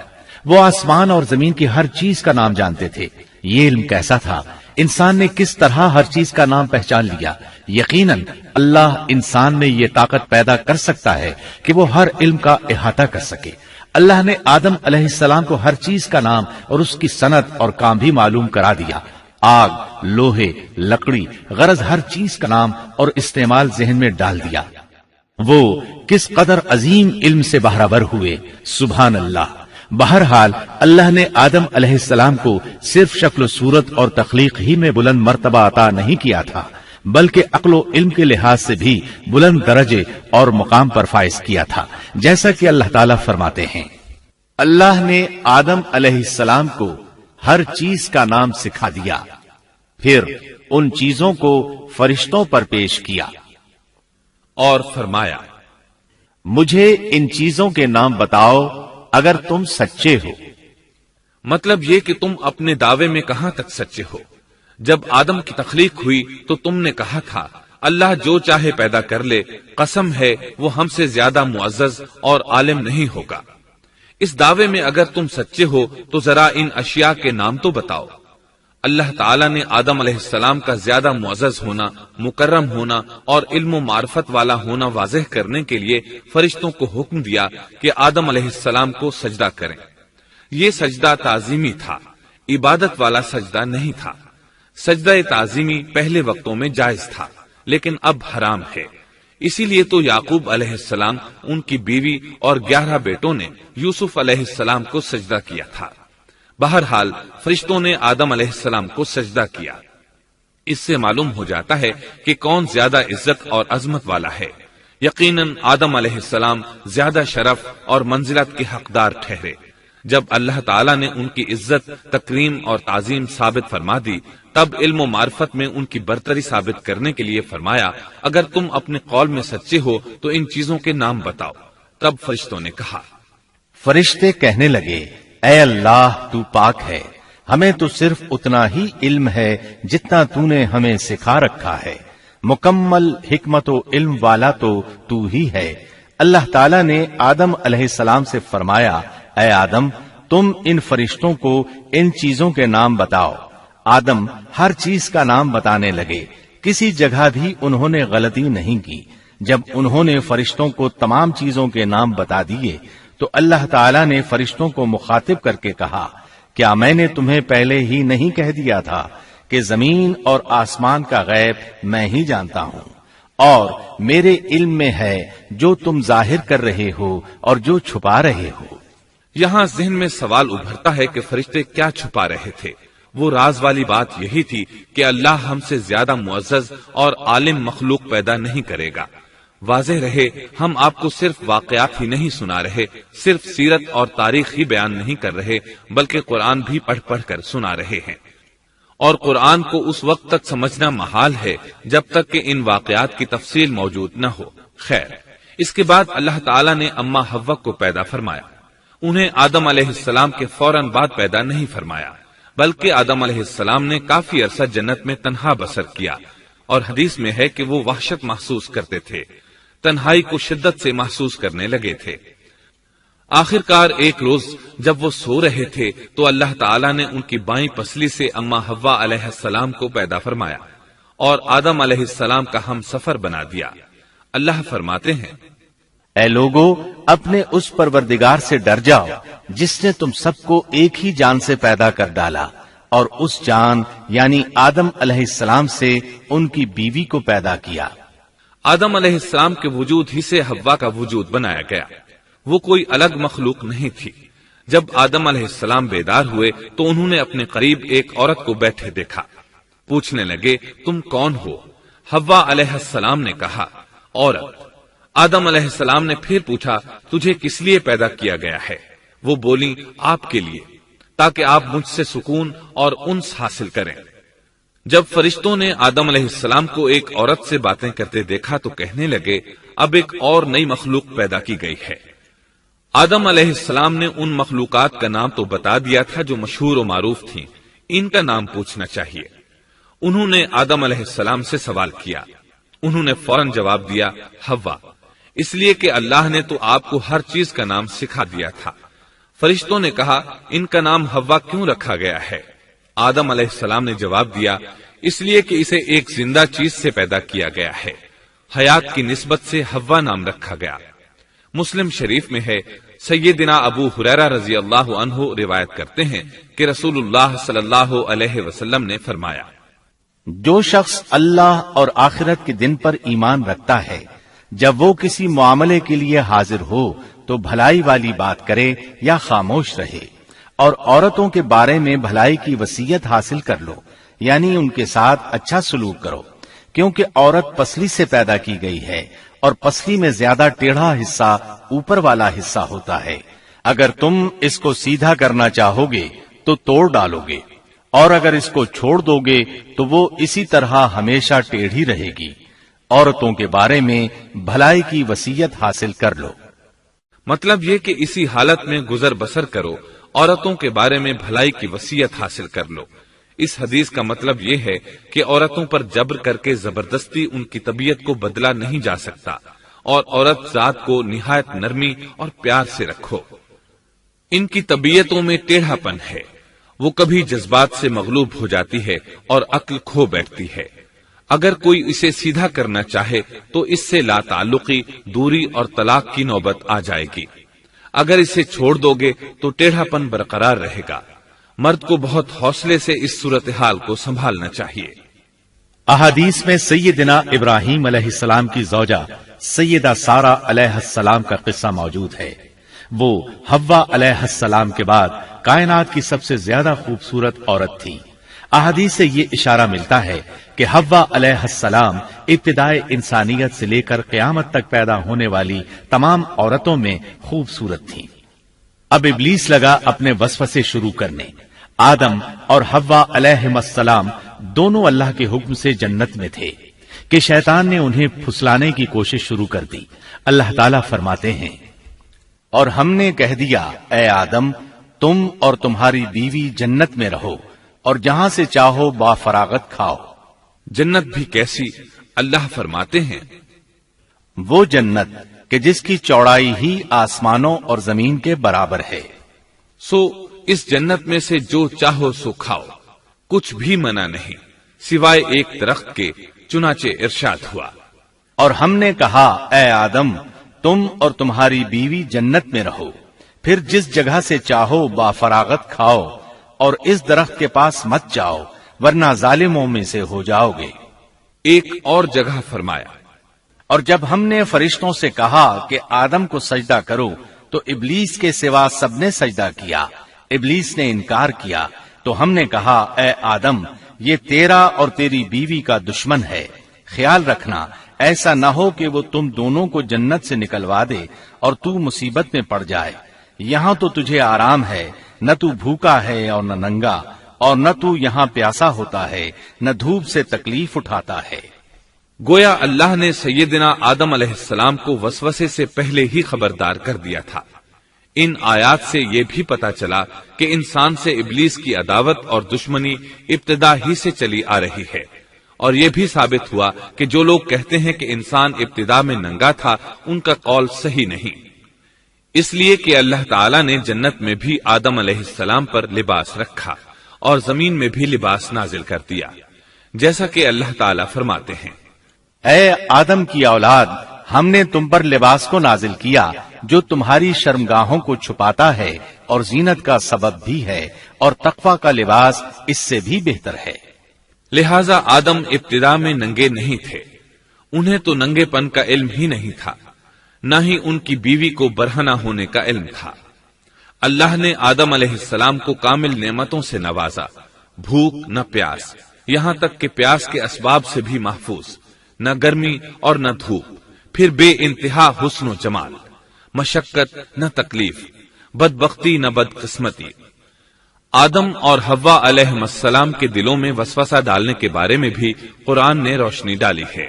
وہ آسمان اور زمین کی ہر چیز کا نام جانتے تھے۔ یہ علم کیسا تھا، انسان نے کس طرح ہر چیز کا نام پہچان لیا۔ یقیناً اللہ انسان میں یہ طاقت پیدا کر سکتا ہے کہ وہ ہر علم کا احاطہ کر سکے۔ اللہ نے آدم علیہ السلام کو ہر چیز کا نام اور اس کی صنعت اور کام بھی معلوم کرا دیا۔ آگ، لوہے، لکڑی، غرض ہر چیز کا نام اور استعمال ذہن میں ڈال دیا۔ وہ کس قدر عظیم علم سے بہرور ہوئے، سبحان اللہ۔ بہرحال اللہ نے آدم علیہ السلام کو صرف شکل و صورت اور تخلیق ہی میں بلند مرتبہ عطا نہیں کیا تھا، بلکہ عقل و علم کے لحاظ سے بھی بلند درجے اور مقام پر فائز کیا تھا، جیسا کہ اللہ تعالیٰ فرماتے ہیں، اللہ نے آدم علیہ السلام کو ہر چیز کا نام سکھا دیا، پھر ان چیزوں کو فرشتوں پر پیش کیا اور فرمایا، مجھے ان چیزوں کے نام بتاؤ اگر تم سچے ہو۔ مطلب یہ کہ تم اپنے دعوے میں کہاں تک سچے ہو؟ جب آدم کی تخلیق ہوئی تو تم نے کہا تھا اللہ جو چاہے پیدا کر لے، قسم ہے وہ ہم سے زیادہ معزز اور عالم نہیں ہوگا۔ اس دعوے میں اگر تم سچے ہو تو ذرا ان اشیاء کے نام تو بتاؤ۔ اللہ تعالیٰ نے آدم علیہ السلام کا زیادہ معزز ہونا، مکرم ہونا اور علم و معرفت والا ہونا واضح کرنے کے لیے فرشتوں کو حکم دیا کہ آدم علیہ السلام کو سجدہ کریں۔ یہ سجدہ تعظیمی تھا، عبادت والا سجدہ نہیں تھا۔ سجدہ تعظیمی پہلے وقتوں میں جائز تھا، لیکن اب حرام ہے۔ اسی لیے تو یعقوب علیہ السلام، ان کی بیوی اور 11 بیٹوں نے یوسف علیہ السلام کو سجدہ کیا تھا۔ بہرحال فرشتوں نے آدم علیہ السلام کو سجدہ کیا۔ اس سے معلوم ہو جاتا ہے کہ کون زیادہ عزت اور عظمت والا ہے۔ یقیناً آدم علیہ السلام زیادہ شرف اور منزلت کے حقدار ٹھہرے۔ جب اللہ تعالیٰ نے ان کی عزت، تکریم اور تعظیم ثابت فرما دی، تب علم و معرفت میں ان کی برتری ثابت کرنے کے لیے فرمایا، اگر تم اپنے قول میں سچے ہو تو ان چیزوں کے نام بتاؤ۔ تب فرشتوں نے کہا، فرشتے کہنے لگے، اے اللہ تو پاک ہے، ہمیں تو صرف اتنا ہی علم ہے جتنا تو نے ہمیں سکھا رکھا ہے، مکمل حکمت و علم والا تو ہی ہے۔ اللہ تعالیٰ نے آدم علیہ السلام سے فرمایا، اے آدم تم ان فرشتوں کو ان چیزوں کے نام بتاؤ۔ آدم ہر چیز کا نام بتانے لگے، کسی جگہ بھی انہوں نے غلطی نہیں کی۔ جب انہوں نے فرشتوں کو تمام چیزوں کے نام بتا دیے تو اللہ تعالیٰ نے فرشتوں کو مخاطب کر کے کہا، کیا میں نے تمہیں پہلے ہی نہیں کہہ دیا تھا کہ زمین اور آسمان کا غیب میں ہی جانتا ہوں، اور میرے علم میں ہے جو تم ظاہر کر رہے ہو اور جو چھپا رہے ہو۔ یہاں ذہن میں سوال ابھرتا ہے کہ فرشتے کیا چھپا رہے تھے؟ وہ راز والی بات یہی تھی کہ اللہ ہم سے زیادہ معزز اور عالم مخلوق پیدا نہیں کرے گا۔ واضح رہے، ہم آپ کو صرف واقعات ہی نہیں سنا رہے، صرف سیرت اور تاریخ ہی بیان نہیں کر رہے، بلکہ قرآن بھی پڑھ پڑھ کر سنا رہے ہیں۔ اور قرآن کو اس وقت تک سمجھنا محال ہے جب تک کہ ان واقعات کی تفصیل موجود نہ ہو۔ خیر، اس کے بعد اللہ تعالیٰ نے اما حوا کو پیدا فرمایا۔ انہیں آدم علیہ السلام کے فوراً بعد پیدا نہیں فرمایا، بلکہ آدم علیہ السلام نے کافی عرصہ جنت میں تنہا بسر کیا، اور حدیث میں ہے کہ وہ وحشت محسوس کرتے تھے، تنہائی کو شدت سے محسوس کرنے لگے تھے۔ آخر کار ایک روز جب وہ سو رہے تھے تو اللہ تعالیٰ نے ان کی بائیں پسلی سے اما حوا علیہ السلام کو پیدا فرمایا اور آدم علیہ السلام کا ہم سفر بنا دیا۔ اللہ فرماتے ہیں، اے لوگو اپنے اس پروردگار سے ڈر جاؤ جس نے تم سب کو ایک ہی جان سے پیدا کر ڈالا، اور اس جان یعنی آدم علیہ السلام سے ان کی بیوی کو پیدا کیا۔ آدم علیہ السلام کے وجود ہی سے حوا کا وجود بنایا گیا، وہ کوئی الگ مخلوق نہیں تھی۔ جب آدم علیہ السلام بیدار ہوئے تو انہوں نے اپنے قریب ایک عورت کو بیٹھے دیکھا۔ پوچھنے لگے، تم کون ہو؟ حوا علیہ السلام نے کہا، عورت۔ آدم علیہ السلام نے پھر پوچھا، تجھے کس لیے پیدا کیا گیا ہے؟ وہ بولی، آپ کے لیے، تاکہ آپ مجھ سے سکون اور انس حاصل کریں۔ جب فرشتوں نے آدم علیہ السلام کو ایک عورت سے باتیں کرتے دیکھا تو کہنے لگے، اب ایک اور نئی مخلوق پیدا کی گئی ہے۔ آدم علیہ السلام نے ان مخلوقات کا نام تو بتا دیا تھا جو مشہور و معروف تھیں، ان کا نام پوچھنا چاہیے۔ انہوں نے آدم علیہ السلام سے سوال کیا، انہوں نے فوراً جواب دیا، حوا، اس لیے کہ اللہ نے تو آپ کو ہر چیز کا نام سکھا دیا تھا۔ فرشتوں نے کہا، ان کا نام حوا کیوں رکھا گیا ہے؟ آدم علیہ السلام نے جواب دیا، اس لیے کہ اسے ایک زندہ چیز سے پیدا کیا گیا ہے، حیات کی نسبت سے حوا نام رکھا گیا۔ مسلم شریف میں ہے، سیدنا ابو ہریرہ رضی اللہ عنہ روایت کرتے ہیں کہ رسول اللہ صلی اللہ علیہ وسلم نے فرمایا، جو شخص اللہ اور آخرت کے دن پر ایمان رکھتا ہے، جب وہ کسی معاملے کے لیے حاضر ہو تو بھلائی والی بات کرے یا خاموش رہے، اور عورتوں کے بارے میں بھلائی کی وصیت حاصل کر لو، یعنی ان کے ساتھ اچھا سلوک کرو، کیونکہ عورت پسلی سے پیدا کی گئی ہے، اور پسلی میں زیادہ ٹیڑھا حصہ اوپر والا حصہ ہوتا ہے۔ اگر تم اس کو سیدھا کرنا چاہو گے تو توڑ ڈالو گے، اور اگر اس کو چھوڑ دو گے تو وہ اسی طرح ہمیشہ ٹیڑھی رہے گی۔ عورتوں کے بارے میں بھلائی کی وصیت حاصل کر لو۔ مطلب یہ کہ اسی حالت میں گزر بسر کرو، عورتوں کے بارے میں بھلائی کی وصیت حاصل کر لو۔ اس حدیث کا مطلب یہ ہے کہ عورتوں پر جبر کر کے زبردستی ان کی طبیعت کو بدلا نہیں جا سکتا، اور عورت ذات کو نہایت نرمی اور پیار سے رکھو۔ ان کی طبیعتوں میں ٹیڑھا پن ہے، وہ کبھی جذبات سے مغلوب ہو جاتی ہے اور عقل کھو بیٹھتی ہے۔ اگر کوئی اسے سیدھا کرنا چاہے تو اس سے لا تعلقی، دوری اور طلاق کی نوبت آ جائے گی۔ اگر اسے چھوڑ دو گے تو ٹیڑھا پن برقرار رہے گا۔ مرد کو بہت حوصلے سے اس صورتحال کو سنبھالنا چاہیے۔ احادیث میں سیدنا ابراہیم علیہ السلام کی زوجہ سیدہ سارہ علیہ السلام کا قصہ موجود ہے۔ وہ حوا علیہ السلام کے بعد کائنات کی سب سے زیادہ خوبصورت عورت تھی۔ احادیث سے یہ اشارہ ملتا ہے کہ حوا علیہ السلام ابتدائے انسانیت سے لے کر قیامت تک پیدا ہونے والی تمام عورتوں میں خوبصورت تھیں۔ اب ابلیس لگا اپنے وسوسے شروع کرنے۔ آدم اور حوا علیہ السلام دونوں اللہ کے حکم سے جنت میں تھے کہ شیطان نے انہیں پھسلانے کی کوشش شروع کر دی۔ اللہ تعالیٰ فرماتے ہیں، اور ہم نے کہہ دیا اے آدم تم اور تمہاری بیوی جنت میں رہو اور جہاں سے چاہو با فراغت کھاؤ۔ جنت بھی کیسی؟ اللہ فرماتے ہیں، وہ جنت کہ جس کی چوڑائی ہی آسمانوں اور زمین کے برابر ہے۔ سو اس جنت میں سے جو چاہو سو کھاؤ، کچھ بھی منع نہیں سوائے ایک درخت کے، چنانچہ ارشاد ہوا، اور ہم نے کہا اے آدم تم اور تمہاری بیوی جنت میں رہو، پھر جس جگہ سے چاہو با فراغت کھاؤ اور اس درخت کے پاس مت جاؤ ورنہ ظالموں میں سے ہو جاؤ گے۔ ایک اور جگہ فرمایا، اور جب ہم نے فرشتوں سے کہا کہ آدم کو سجدہ کرو تو ابلیس کے سوا سب نے سجدہ کیا۔ ابلیس نے انکار کیا تو ہم نے کہا اے آدم یہ تیرا اور تیری بیوی کا دشمن ہے، خیال رکھنا ایسا نہ ہو کہ وہ تم دونوں کو جنت سے نکلوا دے اور تو مصیبت میں پڑ جائے۔ یہاں تو تجھے آرام ہے، نہ تو بھوکا ہے اور نہ ننگا، اور نہ تو یہاں پیاسا ہوتا ہے، نہ دھوپ سے تکلیف اٹھاتا ہے۔ گویا اللہ نے سیدنا آدم علیہ السلام کو وسوسے سے پہلے ہی خبردار کر دیا تھا۔ ان آیات سے یہ بھی پتا چلا کہ انسان سے ابلیس کی عداوت اور دشمنی ابتدا ہی سے چلی آ رہی ہے، اور یہ بھی ثابت ہوا کہ جو لوگ کہتے ہیں کہ انسان ابتدا میں ننگا تھا ان کا قول صحیح نہیں، اس لیے کہ اللہ تعالیٰ نے جنت میں بھی آدم علیہ السلام پر لباس رکھا اور زمین میں بھی لباس نازل کر دیا، جیسا کہ اللہ تعالیٰ فرماتے ہیں، اے آدم کی اولاد ہم نے تم پر لباس کو نازل کیا جو تمہاری شرمگاہوں کو چھپاتا ہے اور زینت کا سبب بھی ہے، اور تقوی کا لباس اس سے بھی بہتر ہے۔ لہذا آدم ابتدا میں ننگے نہیں تھے، انہیں تو ننگے پن کا علم ہی نہیں تھا، نہ ہی ان کی بیوی کو برہنہ ہونے کا علم تھا۔ اللہ نے آدم علیہ السلام کو کامل نعمتوں سے نوازا، بھوک نہ پیاس، یہاں تک کہ پیاس کے اسباب سے بھی محفوظ، نہ گرمی اور نہ دھوپ، پھر بے انتہا حسن و جمال، مشقت نہ تکلیف، بدبختی نہ بدقسمتی۔ آدم اور حوا علیہ السلام کے دلوں میں وسوسہ ڈالنے کے بارے میں بھی قرآن نے روشنی ڈالی ہے۔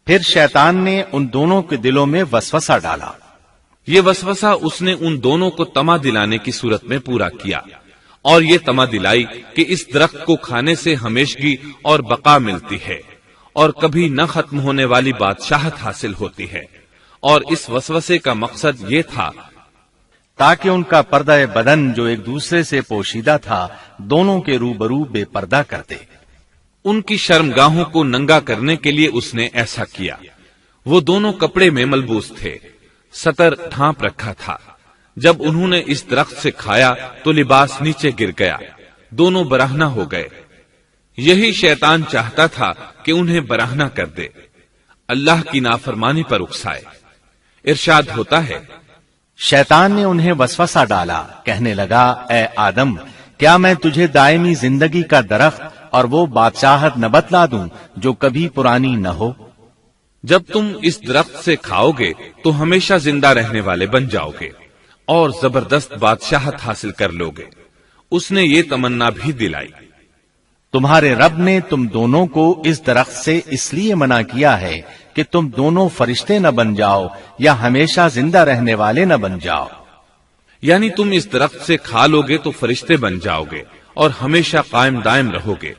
پھر شیطان نے ان دونوں کے دلوں میں وسوسہ ڈالا۔ یہ وسوسہ اس نے ان دونوں کو طمع دلانے کی صورت میں پورا کیا، اور یہ طمع دلائی کہ اس درخت کو کھانے سے ہمیشگی اور بقا ملتی ہے اور کبھی نہ ختم ہونے والی بادشاہت حاصل ہوتی ہے، اور اس وسوسے کا مقصد یہ تھا تاکہ ان کا پردہ بدن جو ایک دوسرے سے پوشیدہ تھا دونوں کے روبرو بے پردہ کر دے۔ ان کی شرمگاہوں کو ننگا کرنے کے لیے اس نے ایسا کیا۔ وہ دونوں کپڑے میں ملبوس تھے، ستر ڈھانپ رکھا تھا۔ جب انہوں نے اس درخت سے کھایا تو لباس نیچے گر گیا، دونوں برہنہ ہو گئے۔ یہی شیطان چاہتا تھا کہ انہیں برہنہ کر دے، اللہ کی نافرمانی پر اکسائے۔ ارشاد ہوتا ہے، شیطان نے انہیں وسوسہ ڈالا، کہنے لگا اے آدم کیا میں تجھے دائمی زندگی کا درخت اور وہ بادشاہت نہ بتلا دوں جو کبھی پرانی نہ ہو؟ جب تم اس درخت سے کھاؤ گے تو ہمیشہ زندہ رہنے والے بن جاؤ گے اور زبردست بادشاہت حاصل کر لو گے۔ اس نے یہ تمنا بھی دلائی۔ تمہارے رب نے تم دونوں کو اس درخت سے اس لیے منع کیا ہے کہ تم دونوں فرشتے نہ بن جاؤ یا ہمیشہ زندہ رہنے والے نہ بن جاؤ۔ یعنی تم اس درخت سے کھا لو گے تو فرشتے بن جاؤ گے اور ہمیشہ قائم دائم رہو گے۔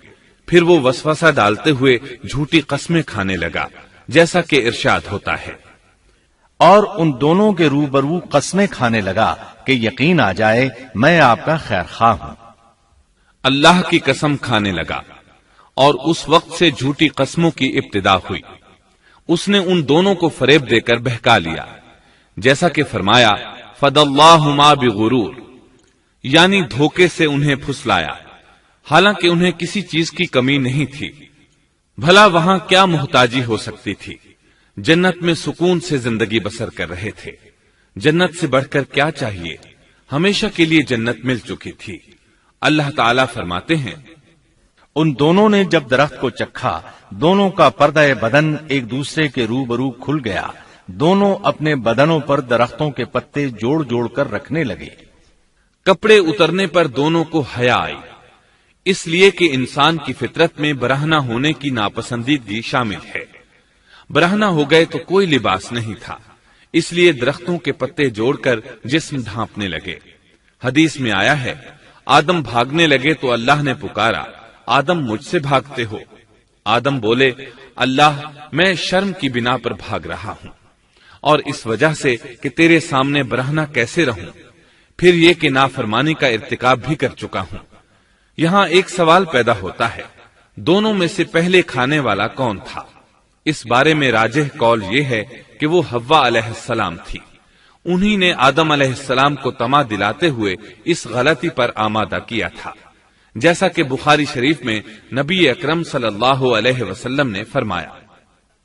پھر وہ وسوسہ ڈالتے ہوئے جھوٹی قسمیں کھانے لگا، جیسا کہ ارشاد ہوتا ہے، اور ان دونوں کے روبرو قسمیں کھانے لگا کہ یقین آ جائے میں آپ کا خیر خواہ ہوں۔ اللہ کی قسم کھانے لگا اور اس وقت سے جھوٹی قسموں کی ابتدا ہوئی۔ اس نے ان دونوں کو فریب دے کر بہکا لیا، جیسا کہ فرمایا فَدَلَّاهُمَا بِغُرُورٍ، یعنی دھوکے سے انہیں پھسلایا، حالانکہ انہیں کسی چیز کی کمی نہیں تھی۔ بھلا وہاں کیا محتاجی ہو سکتی تھی؟ جنت میں سکون سے زندگی بسر کر رہے تھے۔ جنت سے بڑھ کر کیا چاہیے؟ ہمیشہ کے لیے جنت مل چکی تھی۔ اللہ تعالیٰ فرماتے ہیں، ان دونوں نے جب درخت کو چکھا، دونوں کا پردہ بدن ایک دوسرے کے روبرو کھل گیا، دونوں اپنے بدنوں پر درختوں کے پتے جوڑ جوڑ کر رکھنے لگے۔ کپڑے اترنے پر دونوں کو حیا آئی، اس لیے کہ انسان کی فطرت میں برہنہ ہونے کی ناپسندیدگی شامل ہے۔ برہنہ ہو گئے تو کوئی لباس نہیں تھا، اس لیے درختوں کے پتے جوڑ کر جسم ڈھانپنے لگے۔ حدیث میں آیا ہے، آدم بھاگنے لگے تو اللہ نے پکارا، آدم مجھ سے بھاگتے ہو؟ آدم بولے، اللہ میں شرم کی بنا پر بھاگ رہا ہوں، اور اس وجہ سے کہ تیرے سامنے برہنہ کیسے رہوں، پھر یہ کہ نافرمانی کا ارتکاب بھی کر چکا ہوں۔ یہاں ایک سوال پیدا ہوتا ہے، دونوں میں سے پہلے کھانے والا کون تھا؟ اس بارے میں راجح قول یہ ہے کہ وہ حوا علیہ السلام تھی۔ انہی نے آدم علیہ السلام کو طمع دلاتے ہوئے اس غلطی پر آمادہ کیا تھا، جیسا کہ بخاری شریف میں نبی اکرم صلی اللہ علیہ وسلم نے فرمایا،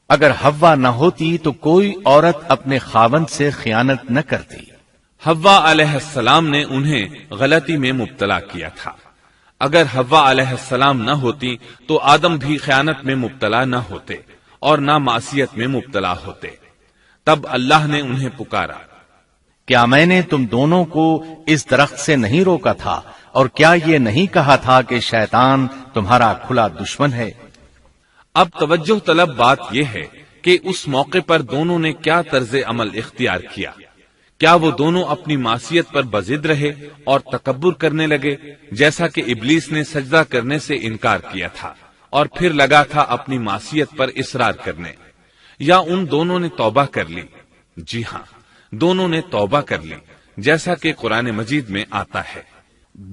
اگر حوا نہ ہوتی تو کوئی عورت اپنے خاوند سے خیانت نہ کرتی۔ حوا علیہ السلام نے انہیں غلطی میں مبتلا کیا تھا۔ اگر حوا علیہ السلام نہ ہوتی تو آدم بھی خیانت میں مبتلا نہ ہوتے اور نہ معصیت میں مبتلا ہوتے۔ تب اللہ نے انہیں پکارا، کیا میں نے تم دونوں کو اس درخت سے نہیں روکا تھا، اور کیا یہ نہیں کہا تھا کہ شیطان تمہارا کھلا دشمن ہے؟ اب توجہ طلب بات یہ ہے کہ اس موقع پر دونوں نے کیا طرز عمل اختیار کیا۔ کیا وہ دونوں اپنی معصیت پر بضد رہے اور تکبر کرنے لگے، جیسا کہ ابلیس نے سجدہ کرنے سے انکار کیا تھا اور پھر لگا تھا اپنی معصیت پر اصرار کرنے، یا ان دونوں نے توبہ کر لی؟ جی ہاں، دونوں نے توبہ کر لی، جیسا کہ قرآن مجید میں آتا ہے،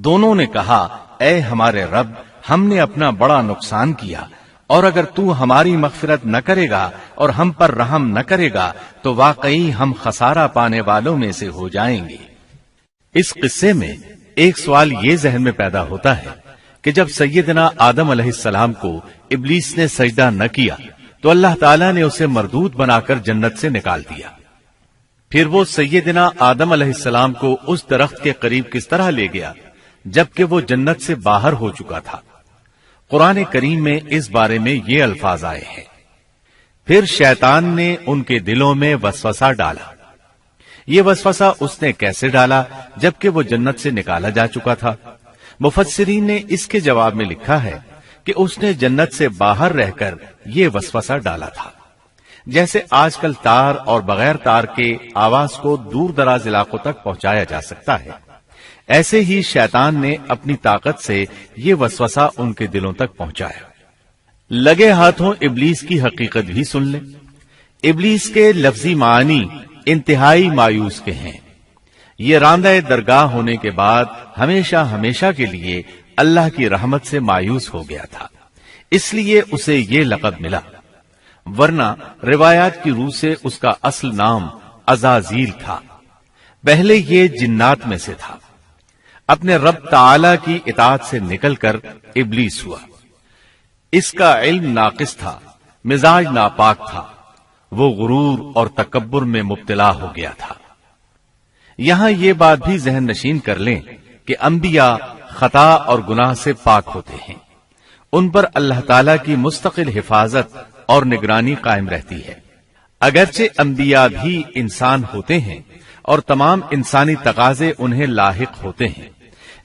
دونوں نے کہا، اے ہمارے رب، ہم نے اپنا بڑا نقصان کیا، اور اگر تو ہماری مغفرت نہ کرے گا اور ہم پر رحم نہ کرے گا تو واقعی ہم خسارہ پانے والوں میں سے ہو جائیں گے۔ اس قصے میں ایک سوال یہ ذہن میں پیدا ہوتا ہے کہ جب سیدنا آدم علیہ السلام کو ابلیس نے سجدہ نہ کیا تو اللہ تعالیٰ نے اسے مردود بنا کر جنت سے نکال دیا، پھر وہ سیدنا آدم علیہ السلام کو اس درخت کے قریب کس طرح لے گیا جبکہ وہ جنت سے باہر ہو چکا تھا؟ قرآن کریم میں اس بارے میں یہ الفاظ آئے ہیں، پھر شیطان نے ان کے دلوں میں وسوسہ ڈالا۔ یہ وسوسہ اس نے کیسے ڈالا جبکہ وہ جنت سے نکالا جا چکا تھا؟ مفسرین نے اس کے جواب میں لکھا ہے کہ اس نے جنت سے باہر رہ کر یہ وسوسہ ڈالا تھا، جیسے آج کل تار اور بغیر تار کے آواز کو دور دراز علاقوں تک پہنچایا جا سکتا ہے، ایسے ہی شیطان نے اپنی طاقت سے یہ وسوسہ ان کے دلوں تک پہنچایا۔ لگے ہاتھوں ابلیس کی حقیقت بھی سن لیں۔ ابلیس کے لفظی معنی انتہائی مایوس کے ہیں۔ یہ راندہ درگاہ ہونے کے بعد ہمیشہ ہمیشہ کے لیے اللہ کی رحمت سے مایوس ہو گیا تھا، اس لیے اسے یہ لقب ملا، ورنہ روایات کی روح سے اس کا اصل نام عزازیل تھا۔ پہلے یہ جنات میں سے تھا، اپنے رب تعالی کی اطاعت سے نکل کر ابلیس ہوا۔ اس کا علم ناقص تھا، مزاج ناپاک تھا، وہ غرور اور تکبر میں مبتلا ہو گیا تھا۔ یہاں یہ بات بھی ذہن نشین کر لیں کہ انبیاء خطا اور گناہ سے پاک ہوتے ہیں، ان پر اللہ تعالی کی مستقل حفاظت اور نگرانی قائم رہتی ہے۔ اگرچہ انبیاء بھی انسان ہوتے ہیں اور تمام انسانی تقاضے انہیں لاحق ہوتے ہیں،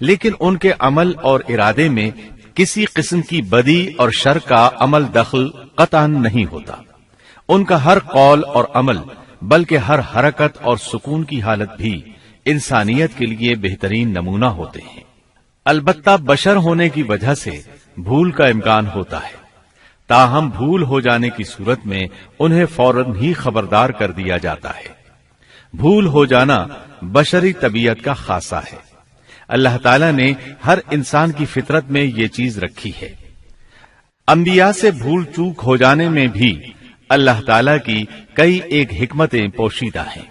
لیکن ان کے عمل اور ارادے میں کسی قسم کی بدی اور شر کا عمل دخل قطعاً نہیں ہوتا۔ ان کا ہر قول اور عمل بلکہ ہر حرکت اور سکون کی حالت بھی انسانیت کے لیے بہترین نمونہ ہوتے ہیں۔ البتہ بشر ہونے کی وجہ سے بھول کا امکان ہوتا ہے، تاہم بھول ہو جانے کی صورت میں انہیں فوراً ہی خبردار کر دیا جاتا ہے۔ بھول ہو جانا بشری طبیعت کا خاصہ ہے۔ اللہ تعالیٰ نے ہر انسان کی فطرت میں یہ چیز رکھی ہے۔ انبیاء سے بھول چوک ہو جانے میں بھی اللہ تعالیٰ کی کئی ایک حکمتیں پوشیدہ ہیں۔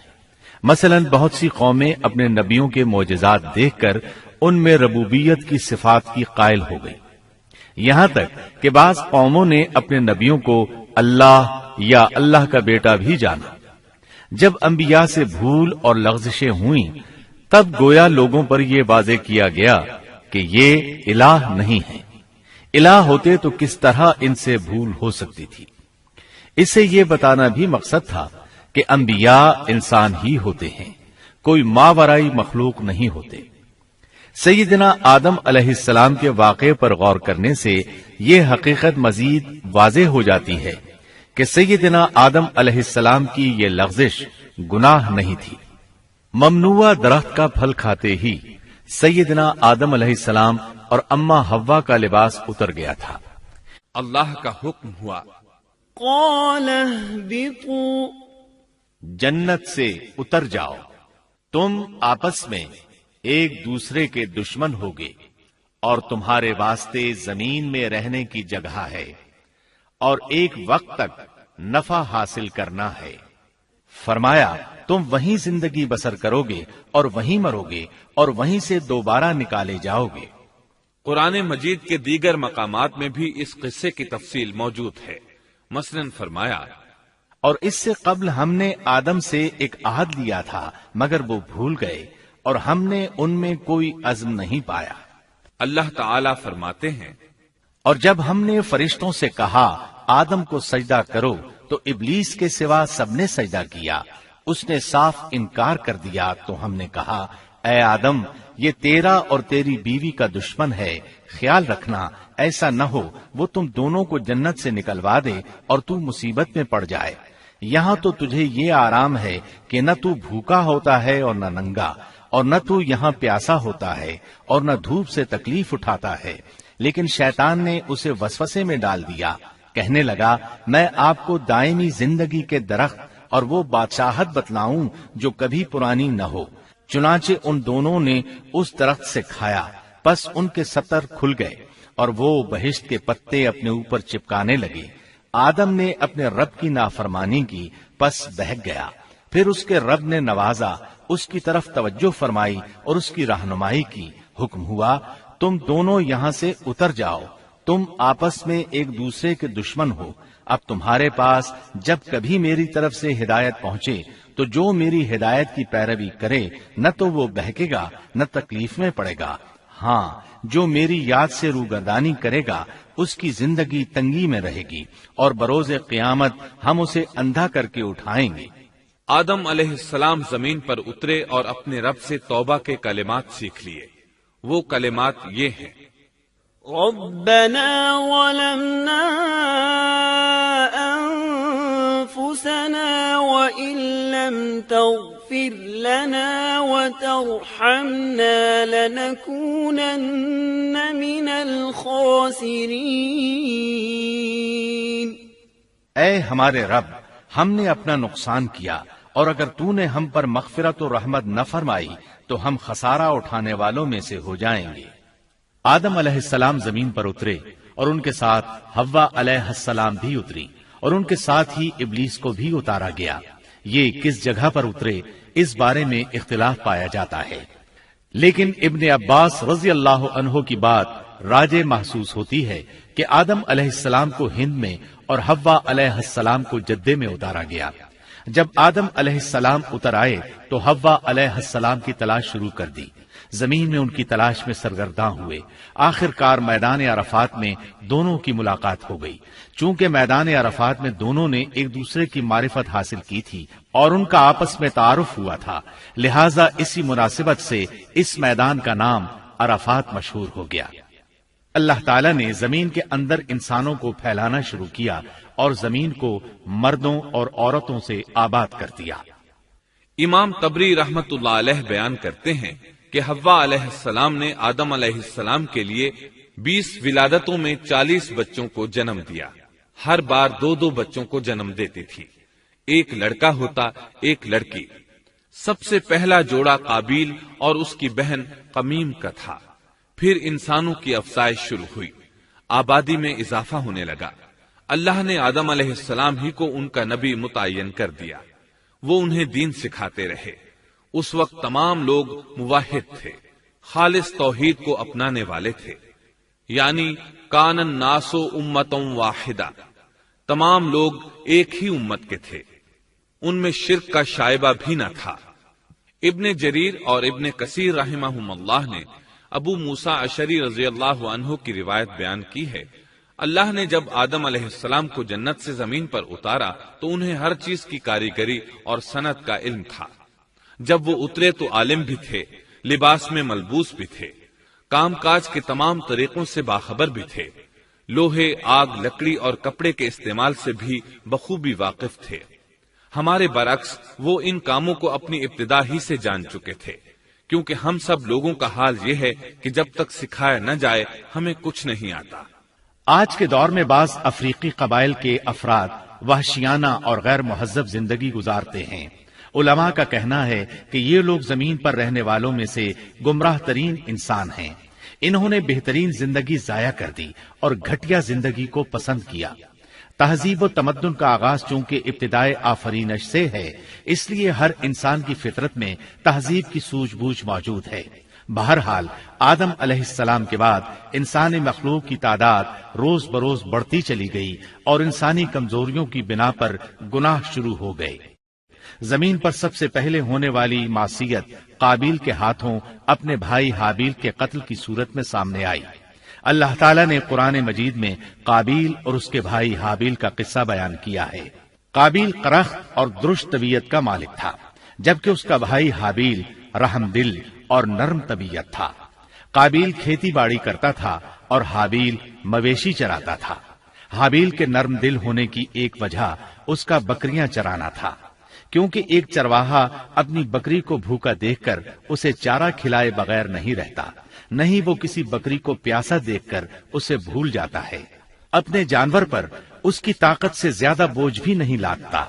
مثلا بہت سی قومیں اپنے نبیوں کے معجزات دیکھ کر ان میں ربوبیت کی صفات کی قائل ہو گئی، یہاں تک کہ بعض قوموں نے اپنے نبیوں کو اللہ یا اللہ کا بیٹا بھی جانا۔ جب انبیاء سے بھول اور لغزشیں ہوئیں تب گویا لوگوں پر یہ واضح کیا گیا کہ یہ الہ نہیں ہے۔ الہ ہوتے تو کس طرح ان سے بھول ہو سکتی تھی۔ اس سے یہ بتانا بھی مقصد تھا کہ انبیاء انسان ہی ہوتے ہیں، کوئی ماورائی مخلوق نہیں ہوتے۔ سیدنا آدم علیہ السلام کے واقعے پر غور کرنے سے یہ حقیقت مزید واضح ہو جاتی ہے کہ سیدنا آدم علیہ السلام کی یہ لغزش گناہ نہیں تھی۔ ممنوع درخت کا پھل کھاتے ہی سیدنا آدم علیہ السلام اور اماں حوا کا لباس اتر گیا تھا۔ اللہ کا حکم ہوا، قال اهبطوا، جنت سے اتر جاؤ، تم آپس میں ایک دوسرے کے دشمن ہوگے اور تمہارے واسطے زمین میں رہنے کی جگہ ہے اور ایک وقت تک نفع حاصل کرنا ہے۔ فرمایا تم وہیں زندگی بسر کرو گے اور وہیں مرو گے اور وہیں سے دوبارہ نکالے جاؤ گے۔ قرآن مجید کے دیگر مقامات میں بھی اس قصے کی تفصیل موجود ہے۔ مثلاً فرمایا، اور اس سے قبل ہم نے آدم سے ایک عہد لیا تھا مگر وہ بھول گئے اور ہم نے ان میں کوئی عزم نہیں پایا۔ اللہ تعالی فرماتے ہیں، اور جب ہم نے فرشتوں سے کہا آدم کو سجدہ کرو تو ابلیس کے سوا سب نے سجدہ کیا، اس نے صاف انکار کر دیا۔ تو ہم نے کہا اے آدم، یہ تیرا اور تیری بیوی کا دشمن ہے، خیال رکھنا ایسا نہ ہو وہ تم دونوں کو جنت سے نکلوا دے اور تو مصیبت میں پڑ جائے۔ یہاں تو تجھے یہ آرام ہے کہ نہ تو بھوکا ہوتا ہے اور نہ ننگا، اور نہ تو یہاں پیاسا ہوتا ہے اور نہ دھوپ سے تکلیف اٹھاتا ہے۔ لیکن شیطان نے اسے وسوسے میں ڈال دیا، کہنے لگا میں آپ کو دائمی زندگی کے درخت اور وہ بادشاہت بتلاؤں جو کبھی پرانی نہ ہو۔ چنانچہ ان دونوں نے اس درخت سے کھایا، پس ان کے ستر کھل گئے اور وہ بہشت کے پتے اپنے اوپر چپکانے لگے۔ آدم نے اپنے رب کی نافرمانی کی، پس بہک گیا۔ پھر اس کے رب نے نوازا، اس کی طرف توجہ فرمائی اور اس کی رہنمائی کی۔ حکم ہوا تم دونوں یہاں سے اتر جاؤ، تم آپس میں ایک دوسرے کے دشمن ہو۔ اب تمہارے پاس جب کبھی میری طرف سے ہدایت پہنچے تو جو میری ہدایت کی پیروی کرے نہ تو وہ بہکے گا نہ تکلیف میں پڑے گا، ہاں جو میری یاد سے روگردانی کرے گا اس کی زندگی تنگی میں رہے گی اور بروز قیامت ہم اسے اندھا کر کے اٹھائیں گے۔ آدم علیہ السلام زمین پر اترے اور اپنے رب سے توبہ کے کلمات سیکھ لیے۔ وہ کلمات یہ ہیں، ربنا ظلمنا أنفسنا وإن لم تغفر لنا وترحمنا لنكونن من الخاسرين۔ اے ہمارے رب، ہم نے اپنا نقصان کیا اور اگر تو نے ہم پر مغفرت و رحمت نہ فرمائی تو ہم خسارہ اٹھانے والوں میں سے ہو جائیں گے۔ آدم علیہ السلام زمین پر اترے اور ان کے ساتھ حوا علیہ السلام بھی اتری اور ان کے ساتھ ہی ابلیس کو بھی اتارا گیا۔ یہ کس جگہ پر اترے اس بارے میں اختلاف پایا جاتا ہے، لیکن ابن عباس رضی اللہ عنہ کی بات راجح محسوس ہوتی ہے کہ آدم علیہ السلام کو ہند میں اور حوا علیہ السلام کو جدے میں اتارا گیا۔ جب آدم علیہ السلام اتر آئے تو حوا علیہ السلام کی تلاش شروع کر دی، زمین میں ان کی تلاش میں سرگرداں ہوئے۔ آخر کار میدان عرفات میں دونوں کی ملاقات ہو گئی۔ چونکہ میدان عرفات میں دونوں نے ایک دوسرے کی معرفت حاصل کی تھی اور ان کا آپس میں تعارف ہوا تھا، لہذا اسی مناسبت سے اس میدان کا نام عرفات مشہور ہو گیا۔ اللہ تعالیٰ نے زمین کے اندر انسانوں کو پھیلانا شروع کیا اور زمین کو مردوں اور عورتوں سے آباد کر دیا۔ امام طبری رحمت اللہ علیہ بیان کرتے ہیں کہ حوا علیہ السلام نے آدم علیہ السلام کے لیے 20 ولادتوں میں 40 بچوں کو جنم دیا۔ ہر بار 2 بچوں کو جنم دیتی تھی، ایک لڑکا ہوتا ایک لڑکی۔ سب سے پہلا جوڑا قابیل اور اس کی بہن قمیم کا تھا۔ پھر انسانوں کی افزائش شروع ہوئی، آبادی میں اضافہ ہونے لگا۔ اللہ نے آدم علیہ السلام ہی کو ان کا نبی متعین کر دیا، وہ انہیں دین سکھاتے رہے۔ اس وقت تمام لوگ موحد تھے، خالص توحید کو اپنانے والے تھے، یعنی کان الناس امۃ واحدہ، تمام لوگ ایک ہی امت کے تھے، ان میں شرک کا شائبہ بھی نہ تھا۔ ابن جریر اور ابن کثیر رحمہم اللہ نے ابو موسیٰ اشعری رضی اللہ عنہ کی روایت بیان کی ہے، اللہ نے جب آدم علیہ السلام کو جنت سے زمین پر اتارا تو انہیں ہر چیز کی کاریگری اور صنعت کا علم تھا۔ جب وہ اترے تو عالم بھی تھے، لباس میں ملبوس بھی تھے، کام کاج کے تمام طریقوں سے باخبر بھی تھے، لوہے، آگ، لکڑی اور کپڑے کے استعمال سے بھی بخوبی واقف تھے۔ ہمارے برعکس وہ ان کاموں کو اپنی ابتدا ہی سے جان چکے تھے، کیونکہ ہم سب لوگوں کا حال یہ ہے کہ جب تک سکھایا نہ جائے ہمیں کچھ نہیں آتا۔ آج کے دور میں بعض افریقی قبائل کے افراد وحشیانہ اور غیر مہذب زندگی گزارتے ہیں۔ علماء کا کہنا ہے کہ یہ لوگ زمین پر رہنے والوں میں سے گمراہ ترین انسان ہیں۔ انہوں نے بہترین زندگی ضائع کر دی اور گھٹیا زندگی کو پسند کیا۔ تہذیب و تمدن کا آغاز چونکہ ابتدائے آفرینش سے ہے، اس لیے ہر انسان کی فطرت میں تہذیب کی سوجھ بوجھ موجود ہے۔ بہرحال آدم علیہ السلام کے بعد انسانی مخلوق کی تعداد روز بروز بڑھتی چلی گئی اور انسانی کمزوریوں کی بنا پر گناہ شروع ہو گئے۔ زمین پر سب سے پہلے ہونے والی معصیت قابیل کے ہاتھوں اپنے بھائی حابیل کے قتل کی صورت میں سامنے آئی۔ اللہ تعالیٰ نے قرآن مجید میں قابیل اور اس کے بھائی حابیل کا قصہ بیان کیا ہے۔ قابیل قرخت اور درشت طبیعت کا مالک تھا، جبکہ اس کا بھائی حابیل رحم دل اور نرم طبیعت تھا۔ قابیل کھیتی باڑی کرتا تھا اور حابیل مویشی چراتا تھا۔ حابیل کے نرم دل ہونے کی ایک وجہ اس کا بکریاں چرانا تھا، کیونکہ ایک چرواہا اپنی بکری کو بھوکا دیکھ کر اسے چارہ کھلائے بغیر نہیں رہتا، نہیں وہ کسی بکری کو پیاسا دیکھ کر اسے بھول جاتا ہے۔ اپنے جانور پر اس کی طاقت سے زیادہ بوجھ بھی نہیں لادتا۔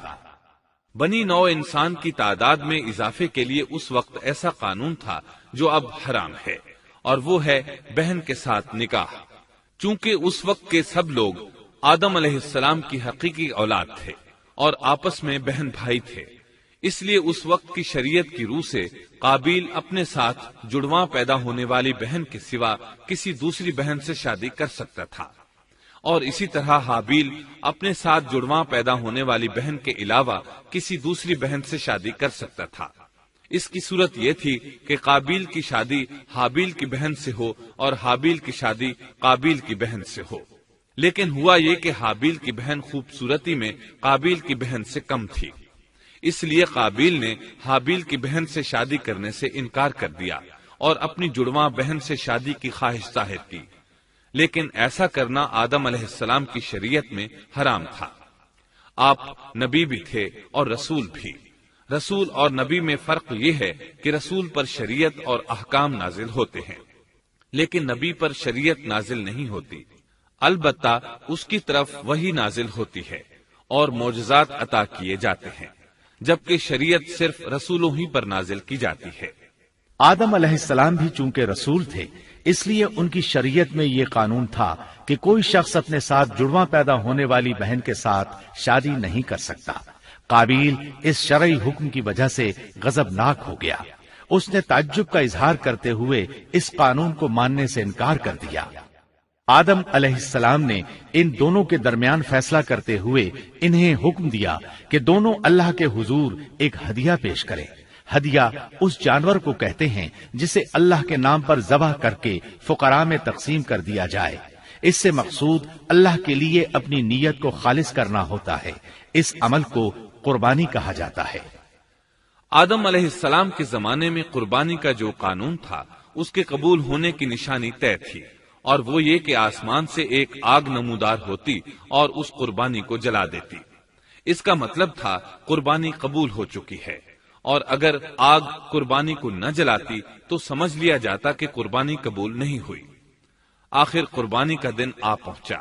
بنی نوع انسان کی تعداد میں اضافے کے لیے اس وقت ایسا قانون تھا جو اب حرام ہے، اور وہ ہے بہن کے ساتھ نکاح۔ چونکہ اس وقت کے سب لوگ آدم علیہ السلام کی حقیقی اولاد تھے اور آپس میں بہن بھائی تھے، اس لیے اس وقت کی شریعت کی روح سے قابیل اپنے ساتھ جڑواں پیدا ہونے والی بہن کے سوا کسی دوسری بہن سے شادی کر سکتا تھا، اور اسی طرح حابیل اپنے ساتھ جڑواں پیدا ہونے والی بہن کے علاوہ کسی دوسری بہن سے شادی کر سکتا تھا۔ اس کی صورت یہ تھی کہ قابیل کی شادی حابیل کی بہن سے ہو اور حابیل کی شادی قابیل کی بہن سے ہو، لیکن ہوا یہ کہ حابیل کی بہن خوبصورتی میں قابیل کی بہن سے کم تھی، اس لیے قابیل نے حابیل کی بہن سے شادی کرنے سے انکار کر دیا اور اپنی جڑواں بہن سے شادی کی خواہش ظاہر کی، لیکن ایسا کرنا آدم علیہ السلام کی شریعت میں حرام تھا۔ آپ نبی بھی تھے اور رسول بھی۔ رسول اور نبی میں فرق یہ ہے کہ رسول پر شریعت اور احکام نازل ہوتے ہیں، لیکن نبی پر شریعت نازل نہیں ہوتی، البتہ اس کی طرف وحی نازل ہوتی ہے اور معجزات عطا کیے جاتے ہیں، جبکہ شریعت صرف رسولوں ہی پر نازل کی جاتی ہے۔ آدم علیہ السلام بھی چونکہ رسول تھے، اس لیے ان کی شریعت میں یہ قانون تھا کہ کوئی شخص اپنے ساتھ جڑواں پیدا ہونے والی بہن کے ساتھ شادی نہیں کر سکتا۔ قابیل اس شرعی حکم کی وجہ سے غضبناک ہو گیا، اس نے تعجب کا اظہار کرتے ہوئے اس قانون کو ماننے سے انکار کر دیا۔ آدم علیہ السلام نے ان دونوں کے درمیان فیصلہ کرتے ہوئے انہیں حکم دیا کہ دونوں اللہ کے حضور ایک ہدیہ پیش کریں۔ ہدیہ اس جانور کو کہتے ہیں جسے اللہ کے نام پر ذبح کر کے فقراء میں تقسیم کر دیا جائے۔ اس سے مقصود اللہ کے لیے اپنی نیت کو خالص کرنا ہوتا ہے۔ اس عمل کو قربانی کہا جاتا ہے۔ آدم علیہ السلام کے زمانے میں قربانی کا جو قانون تھا اس کے قبول ہونے کی نشانی طے تھی، اور وہ یہ کہ آسمان سے ایک آگ نمودار ہوتی اور اس قربانی کو جلا دیتی۔ اس کا مطلب تھا قربانی قبول ہو چکی ہے، اور اگر آگ قربانی کو نہ جلاتی تو سمجھ لیا جاتا کہ قربانی قبول نہیں ہوئی۔ آخر قربانی کا دن آ پہنچا۔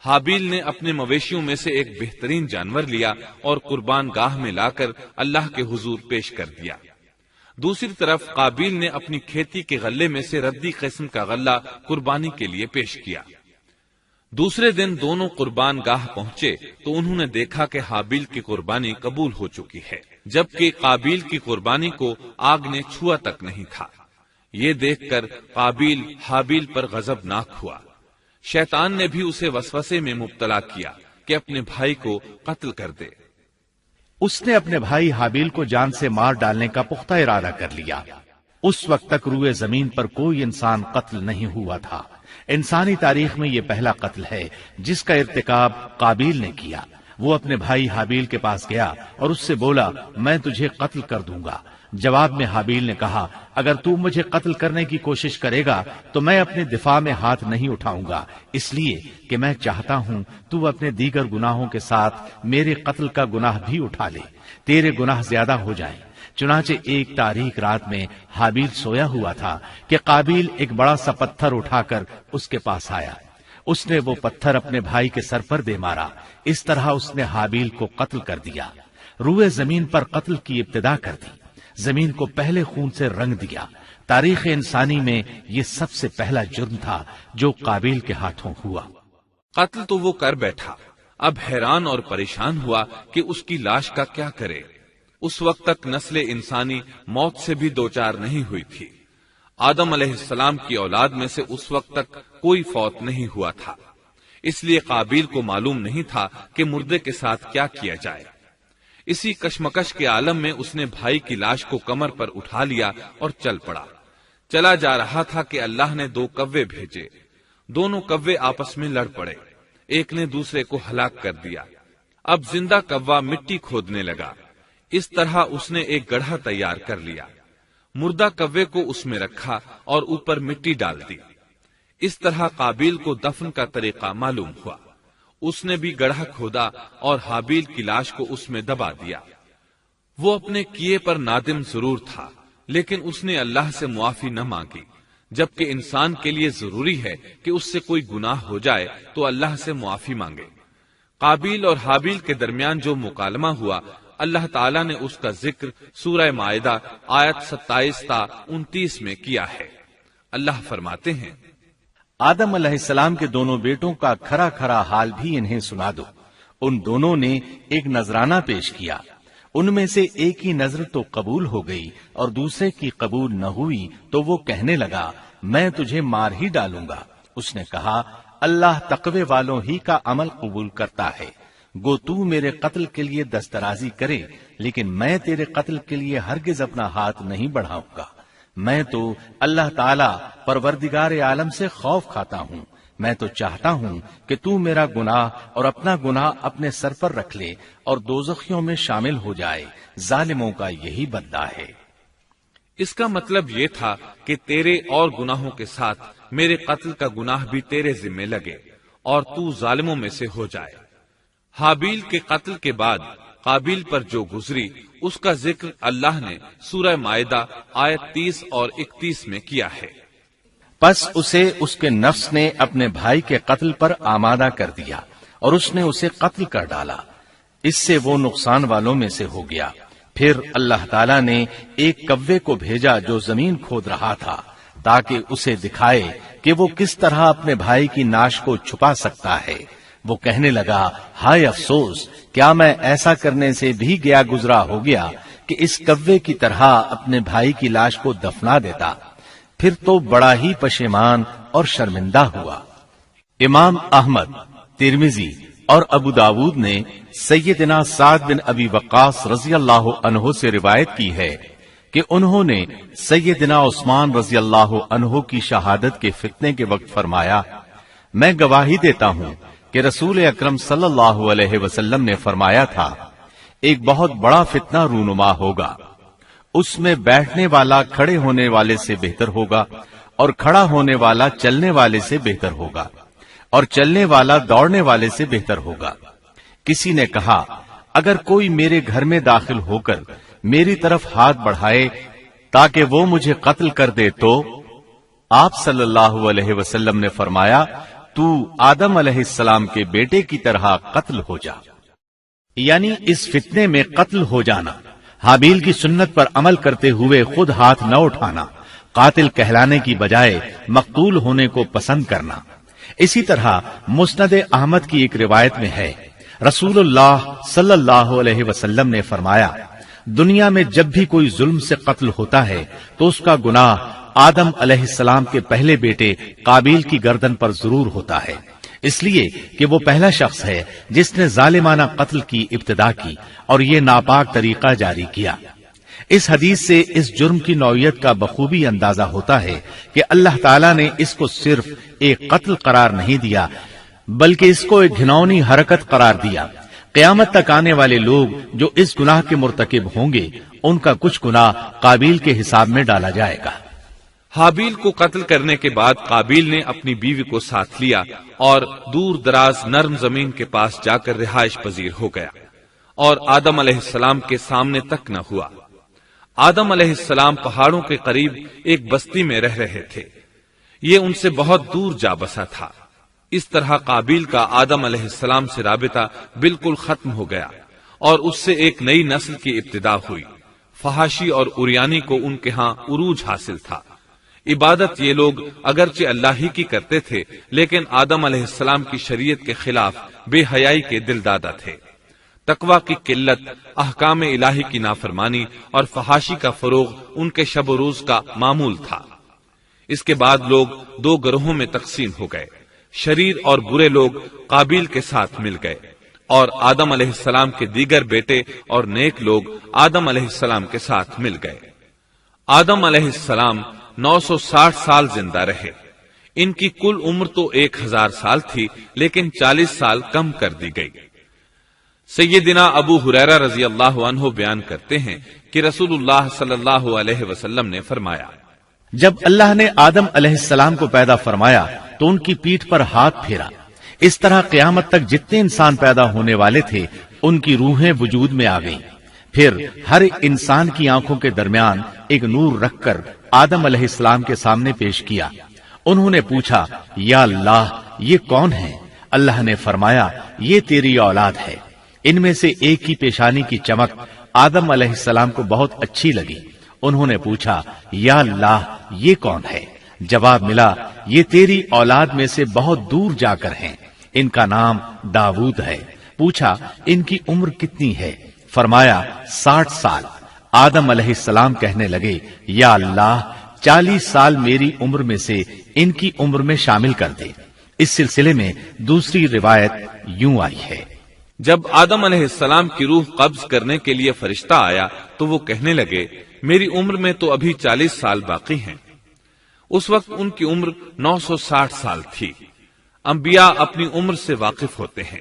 حابیل نے اپنے مویشیوں میں سے ایک بہترین جانور لیا اور قربان گاہ میں لا کر اللہ کے حضور پیش کر دیا۔ دوسری طرف قابیل نے اپنی کھیتی کے غلے میں سے ردی قسم کا غلہ قربانی کے لیے پیش کیا۔ دوسرے دن دونوں قربان گاہ پہنچے تو انہوں نے دیکھا کہ حابیل کی قربانی قبول ہو چکی ہے، جبکہ قابیل کی قربانی کو آگ نے چھوا تک نہیں تھا۔ یہ دیکھ کر قابیل حابیل پر غضبناک ہوا۔ شیطان نے بھی اسے وسوسے میں مبتلا کیا کہ اپنے بھائی کو قتل کر دے۔ اس نے اپنے بھائی حابیل کو جان سے مار ڈالنے کا پختہ ارادہ کر لیا۔ اس وقت تک روئے زمین پر کوئی انسان قتل نہیں ہوا تھا۔ انسانی تاریخ میں یہ پہلا قتل ہے جس کا ارتکاب قابیل نے کیا۔ وہ اپنے بھائی حابیل کے پاس گیا اور اس سے بولا، میں تجھے قتل کر دوں گا۔ جواب میں حابیل نے کہا، اگر تو مجھے قتل کرنے کی کوشش کرے گا تو میں اپنے دفاع میں ہاتھ نہیں اٹھاؤں گا، اس لیے کہ میں چاہتا ہوں تو اپنے دیگر گناہوں کے ساتھ میرے قتل کا گناہ بھی اٹھا لے، تیرے گناہ زیادہ ہو جائیں۔ چنانچہ ایک تاریک رات میں حابیل سویا ہوا تھا کہ قابیل ایک بڑا سا پتھر اٹھا کر اس کے پاس آیا۔ اس نے وہ پتھر اپنے بھائی کے سر پر دے مارا۔ اس طرح اس نے حابیل کو قتل کر دیا، روئے زمین پر قتل کی ابتدا کر دی، زمین کو پہلے خون سے رنگ دیا۔ تاریخ انسانی میں یہ سب سے پہلا جرم تھا جو قابیل کے ہاتھوں ہوا۔ قتل تو وہ کر بیٹھا، اب حیران اور پریشان ہوا کہ اس کی لاش کا کیا کرے۔ اس وقت تک نسل انسانی موت سے بھی دوچار نہیں ہوئی تھی۔ آدم علیہ السلام کی اولاد میں سے اس وقت تک کوئی فوت نہیں ہوا تھا، اس لیے قابیل کو معلوم نہیں تھا کہ مردے کے ساتھ کیا کیا جائے۔ اسی کشمکش کے عالم میں اس نے بھائی کی لاش کو کمر پر اٹھا لیا اور چل پڑا۔ چلا جا رہا تھا کہ اللہ نے 2 کوے بھیجے۔ دونوں کوے آپس میں لڑ پڑے، ایک نے دوسرے کو ہلاک کر دیا۔ اب زندہ کوا مٹی کھودنے لگا۔ اس طرح اس نے ایک گڑھا تیار کر لیا، مردہ کوے کو اس میں رکھا اور اوپر مٹی ڈال دی۔ اس طرح قابیل کو دفن کا طریقہ معلوم ہوا۔ اس نے بھی گڑھا کھودا اور حابیل کی لاش کو اس میں دبا دیا۔ وہ اپنے کیے پر نادم ضرور تھا، لیکن اس نے اللہ سے معافی نہ مانگی، جبکہ انسان کے لیے ضروری ہے کہ اس سے کوئی گناہ ہو جائے تو اللہ سے معافی مانگے۔ قابیل اور حابیل کے درمیان جو مکالمہ ہوا، اللہ تعالیٰ نے اس کا ذکر سورہ مائدہ آیت 27 تا 29 میں کیا ہے۔ اللہ فرماتے ہیں، آدم علیہ السلام کے دونوں بیٹوں کا کھرا کھرا حال بھی انہیں سنا دو۔ ان دونوں نے ایک نذرانہ پیش کیا، ان میں سے ایک کی نذر تو قبول ہو گئی اور دوسرے کی قبول نہ ہوئی تو وہ کہنے لگا، میں تجھے مار ہی ڈالوں گا۔ اس نے کہا، اللہ تقوی والوں ہی کا عمل قبول کرتا ہے، گو تو میرے قتل کے لیے دسترازی کرے، لیکن میں تیرے قتل کے لیے ہرگز اپنا ہاتھ نہیں بڑھاؤں گا۔ میں تو اللہ تعالی پروردگار عالم سے خوف کھاتا ہوں۔ میں تو چاہتا ہوں کہ تو میرا گناہ اور اپنا گناہ اپنے سر پر رکھ لے اور دوزخیوں میں شامل ہو جائے۔ ظالموں کا یہی بدلہ ہے۔ اس کا مطلب یہ تھا کہ تیرے اور گناہوں کے ساتھ میرے قتل کا گناہ بھی تیرے ذمہ لگے اور تو ظالموں میں سے ہو جائے۔ حابیل کے قتل کے بعد قابیل پر جو گزری اس کا ذکر اللہ نے سورہ مائدہ آیت 30 اور 31 میں کیا ہے۔ پس اسے اس کے نفس نے اپنے بھائی کے قتل پر آمادہ کر دیا اور اس نے اسے قتل کر ڈالا، اس سے وہ نقصان والوں میں سے ہو گیا۔ پھر اللہ تعالیٰ نے ایک کوے کو بھیجا جو زمین کھود رہا تھا تاکہ اسے دکھائے کہ وہ کس طرح اپنے بھائی کی ناش کو چھپا سکتا ہے۔ وہ کہنے لگا، ہائے افسوس، کیا میں ایسا کرنے سے بھی گیا گزرا ہو گیا کہ اس کوے کی طرح اپنے بھائی کی لاش کو دفنا دیتا۔ پھر تو بڑا ہی پشیمان اور شرمندہ ہوا۔ امام احمد، ترمذی اور ابو داود نے سیدنا سعد بن ابی وقاص رضی اللہ عنہ سے روایت کی ہے کہ انہوں نے سیدنا عثمان رضی اللہ عنہ کی شہادت کے فتنے کے وقت فرمایا، میں گواہی دیتا ہوں کہ رسول اکرم صلی اللہ علیہ وسلم نے فرمایا تھا، ایک بہت بڑا فتنہ رونما ہوگا، اس میں بیٹھنے والا کھڑے ہونے والے سے بہتر ہوگا اور کھڑا ہونے والا چلنے والے سے بہتر ہوگا اور چلنے والا دوڑنے والے سے بہتر ہوگا۔ کسی نے کہا، اگر کوئی میرے گھر میں داخل ہو کر میری طرف ہاتھ بڑھائے تاکہ وہ مجھے قتل کر دے تو آپ صلی اللہ علیہ وسلم نے فرمایا، تو آدم علیہ السلام کے بیٹے کی طرح قتل ہو جا، یعنی اس فتنے میں قتل ہو جانا۔ حابیل کی سنت پر عمل کرتے ہوئے خود ہاتھ نہ اٹھانا، قاتل کہلانے کی بجائے مقتول ہونے کو پسند کرنا۔ اسی طرح مسند احمد کی ایک روایت میں ہے، رسول اللہ صلی اللہ علیہ وسلم نے فرمایا، دنیا میں جب بھی کوئی ظلم سے قتل ہوتا ہے تو اس کا گناہ آدم علیہ السلام کے پہلے بیٹے قابیل کی گردن پر ضرور ہوتا ہے، اس لیے کہ وہ پہلا شخص ہے جس نے ظالمانہ قتل کی ابتدا کی اور یہ ناپاک طریقہ جاری کیا۔ اس حدیث سے اس جرم کی نوعیت کا بخوبی اندازہ ہوتا ہے کہ اللہ تعالیٰ نے اس کو صرف ایک قتل قرار نہیں دیا بلکہ اس کو ایک گھناؤنی حرکت قرار دیا۔ قیامت تک آنے والے لوگ جو اس گناہ کے مرتکب ہوں گے ان کا کچھ گناہ قابیل کے حساب میں ڈالا جائے گا۔ حابیل کو قتل کرنے کے بعد قابیل نے اپنی بیوی کو ساتھ لیا اور دور دراز نرم زمین کے پاس جا کر رہائش پذیر ہو گیا اور آدم علیہ السلام کے سامنے تک نہ ہوا۔ آدم علیہ السلام پہاڑوں کے قریب ایک بستی میں رہ رہے تھے، یہ ان سے بہت دور جا بسا تھا۔ اس طرح قابیل کا آدم علیہ السلام سے رابطہ بالکل ختم ہو گیا اور اس سے ایک نئی نسل کی ابتدا ہوئی۔ فحاشی اور اریانی کو ان کے ہاں عروج حاصل تھا۔ عبادت یہ لوگ اگرچہ اللہ ہی کی کرتے تھے لیکن آدم علیہ السلام کی شریعت کے خلاف بے حیائی کے دل دادا تھے۔ تقوی کی قلت، احکام الہی کی نافرمانی اور فحاشی کا فروغ ان کے شب و روز کا معمول تھا۔ اس کے بعد لوگ دو گروہوں میں تقسیم ہو گئے، شریر اور برے لوگ قابیل کے ساتھ مل گئے اور آدم علیہ السلام کے دیگر بیٹے اور نیک لوگ آدم علیہ السلام کے ساتھ مل گئے۔ آدم علیہ السلام 960 سال زندہ رہے۔ ان کی کل عمر تو 1000 سال تھی لیکن 40 سال کم کر دی گئی۔ سیدنا ابو ہریرہ رضی اللہ عنہ بیان کرتے ہیں کہ رسول اللہ صلی اللہ علیہ وسلم نے فرمایا، جب اللہ نے آدم علیہ السلام کو پیدا فرمایا تو ان کی پیٹھ پر ہاتھ پھیرا، اس طرح قیامت تک جتنے انسان پیدا ہونے والے تھے ان کی روحیں وجود میں آ گئیں۔ پھر ہر انسان کی آنکھوں کے درمیان ایک نور رکھ کر آدم علیہ السلام کے سامنے پیش کیا۔ انہوں نے پوچھا، یا اللہ یہ کون ہے؟ اللہ نے فرمایا، یہ تیری اولاد ہے۔ ان میں سے ایک کی پیشانی کی چمک آدم علیہ السلام کو بہت اچھی لگی۔ انہوں نے پوچھا، یا اللہ یہ کون ہے؟ جواب ملا، یہ تیری اولاد میں سے بہت دور جا کر ہیں، ان کا نام داؤد ہے۔ پوچھا، ان کی عمر کتنی ہے؟ فرمایا 60 سال۔ آدم علیہ السلام کہنے لگے، یا اللہ 40 سال میری عمر میں سے ان کی عمر میں شامل کر دے۔ اس سلسلے میں دوسری روایت یوں آئی ہے، جب آدم علیہ السلام کی روح قبض کرنے کے لیے فرشتہ آیا تو وہ کہنے لگے، میری عمر میں تو ابھی 40 سال باقی ہیں۔ اس وقت ان کی عمر 960 سال تھی۔ انبیاء اپنی عمر سے واقف ہوتے ہیں۔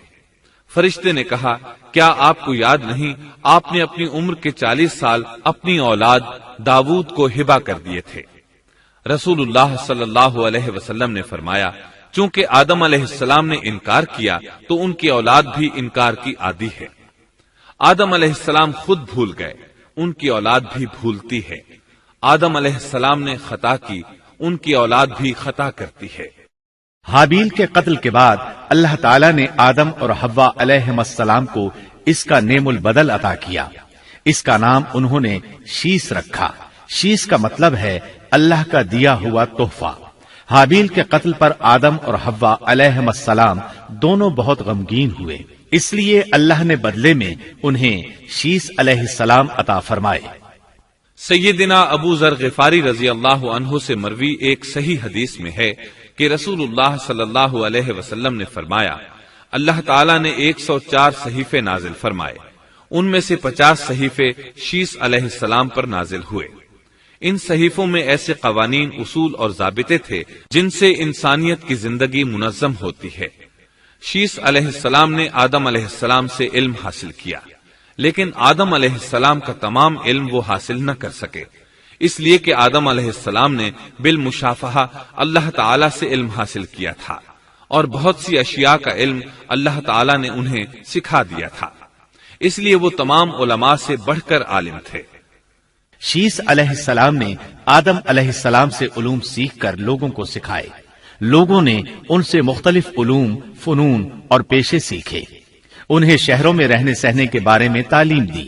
فرشتے نے کہا، کیا آپ کو یاد نہیں آپ نے اپنی عمر کے 40 سال اپنی اولاد داؤد کو ہبہ کر دیے تھے؟ رسول اللہ صلی اللہ علیہ وسلم نے فرمایا، چونکہ آدم علیہ السلام نے انکار کیا تو ان کی اولاد بھی انکار کی عادی ہے۔ آدم علیہ السلام خود بھول گئے، ان کی اولاد بھی بھولتی ہے۔ آدم علیہ السلام نے خطا کی، ان کی اولاد بھی خطا کرتی ہے۔ حابیل کے قتل کے بعد اللہ تعالیٰ نے آدم اور حوا علیہ السلام کو اس کا نعم البدل عطا کیا۔ اس کا نام انہوں نے شیس رکھا۔ شیس کا مطلب ہے اللہ کا دیا ہوا تحفہ۔ حابیل کے قتل پر آدم اور حوا علیہ السلام دونوں بہت غمگین ہوئے، اس لیے اللہ نے بدلے میں انہیں شیس علیہ السلام عطا فرمائے۔ سیدنا ابو ذر غفاری رضی اللہ عنہ سے مروی ایک صحیح حدیث میں ہے کہ رسول اللہ صلی اللہ علیہ وسلم نے فرمایا، اللہ تعالیٰ نے 104 صحیفے نازل فرمائے، ان میں سے 50 صحیفے شیس علیہ السلام پر نازل ہوئے۔ ان صحیفوں میں ایسے قوانین، اصول اور ضابطے تھے جن سے انسانیت کی زندگی منظم ہوتی ہے۔ شیس علیہ السلام نے آدم علیہ السلام سے علم حاصل کیا، لیکن آدم علیہ السلام کا تمام علم وہ حاصل نہ کر سکے، اس لیے کہ آدم علیہ السلام نے بالمشافہہ اللہ تعالی سے علم حاصل کیا تھا اور بہت سی اشیاء کا علم اللہ تعالی نے انہیں سکھا دیا تھا، اس لیے وہ تمام علماء سے بڑھ کر عالم تھے۔ شیس علیہ السلام نے آدم علیہ السلام سے علوم سیکھ کر لوگوں کو سکھائے۔ لوگوں نے ان سے مختلف علوم، فنون اور پیشے سیکھے۔ انہیں شہروں میں رہنے سہنے کے بارے میں تعلیم دی۔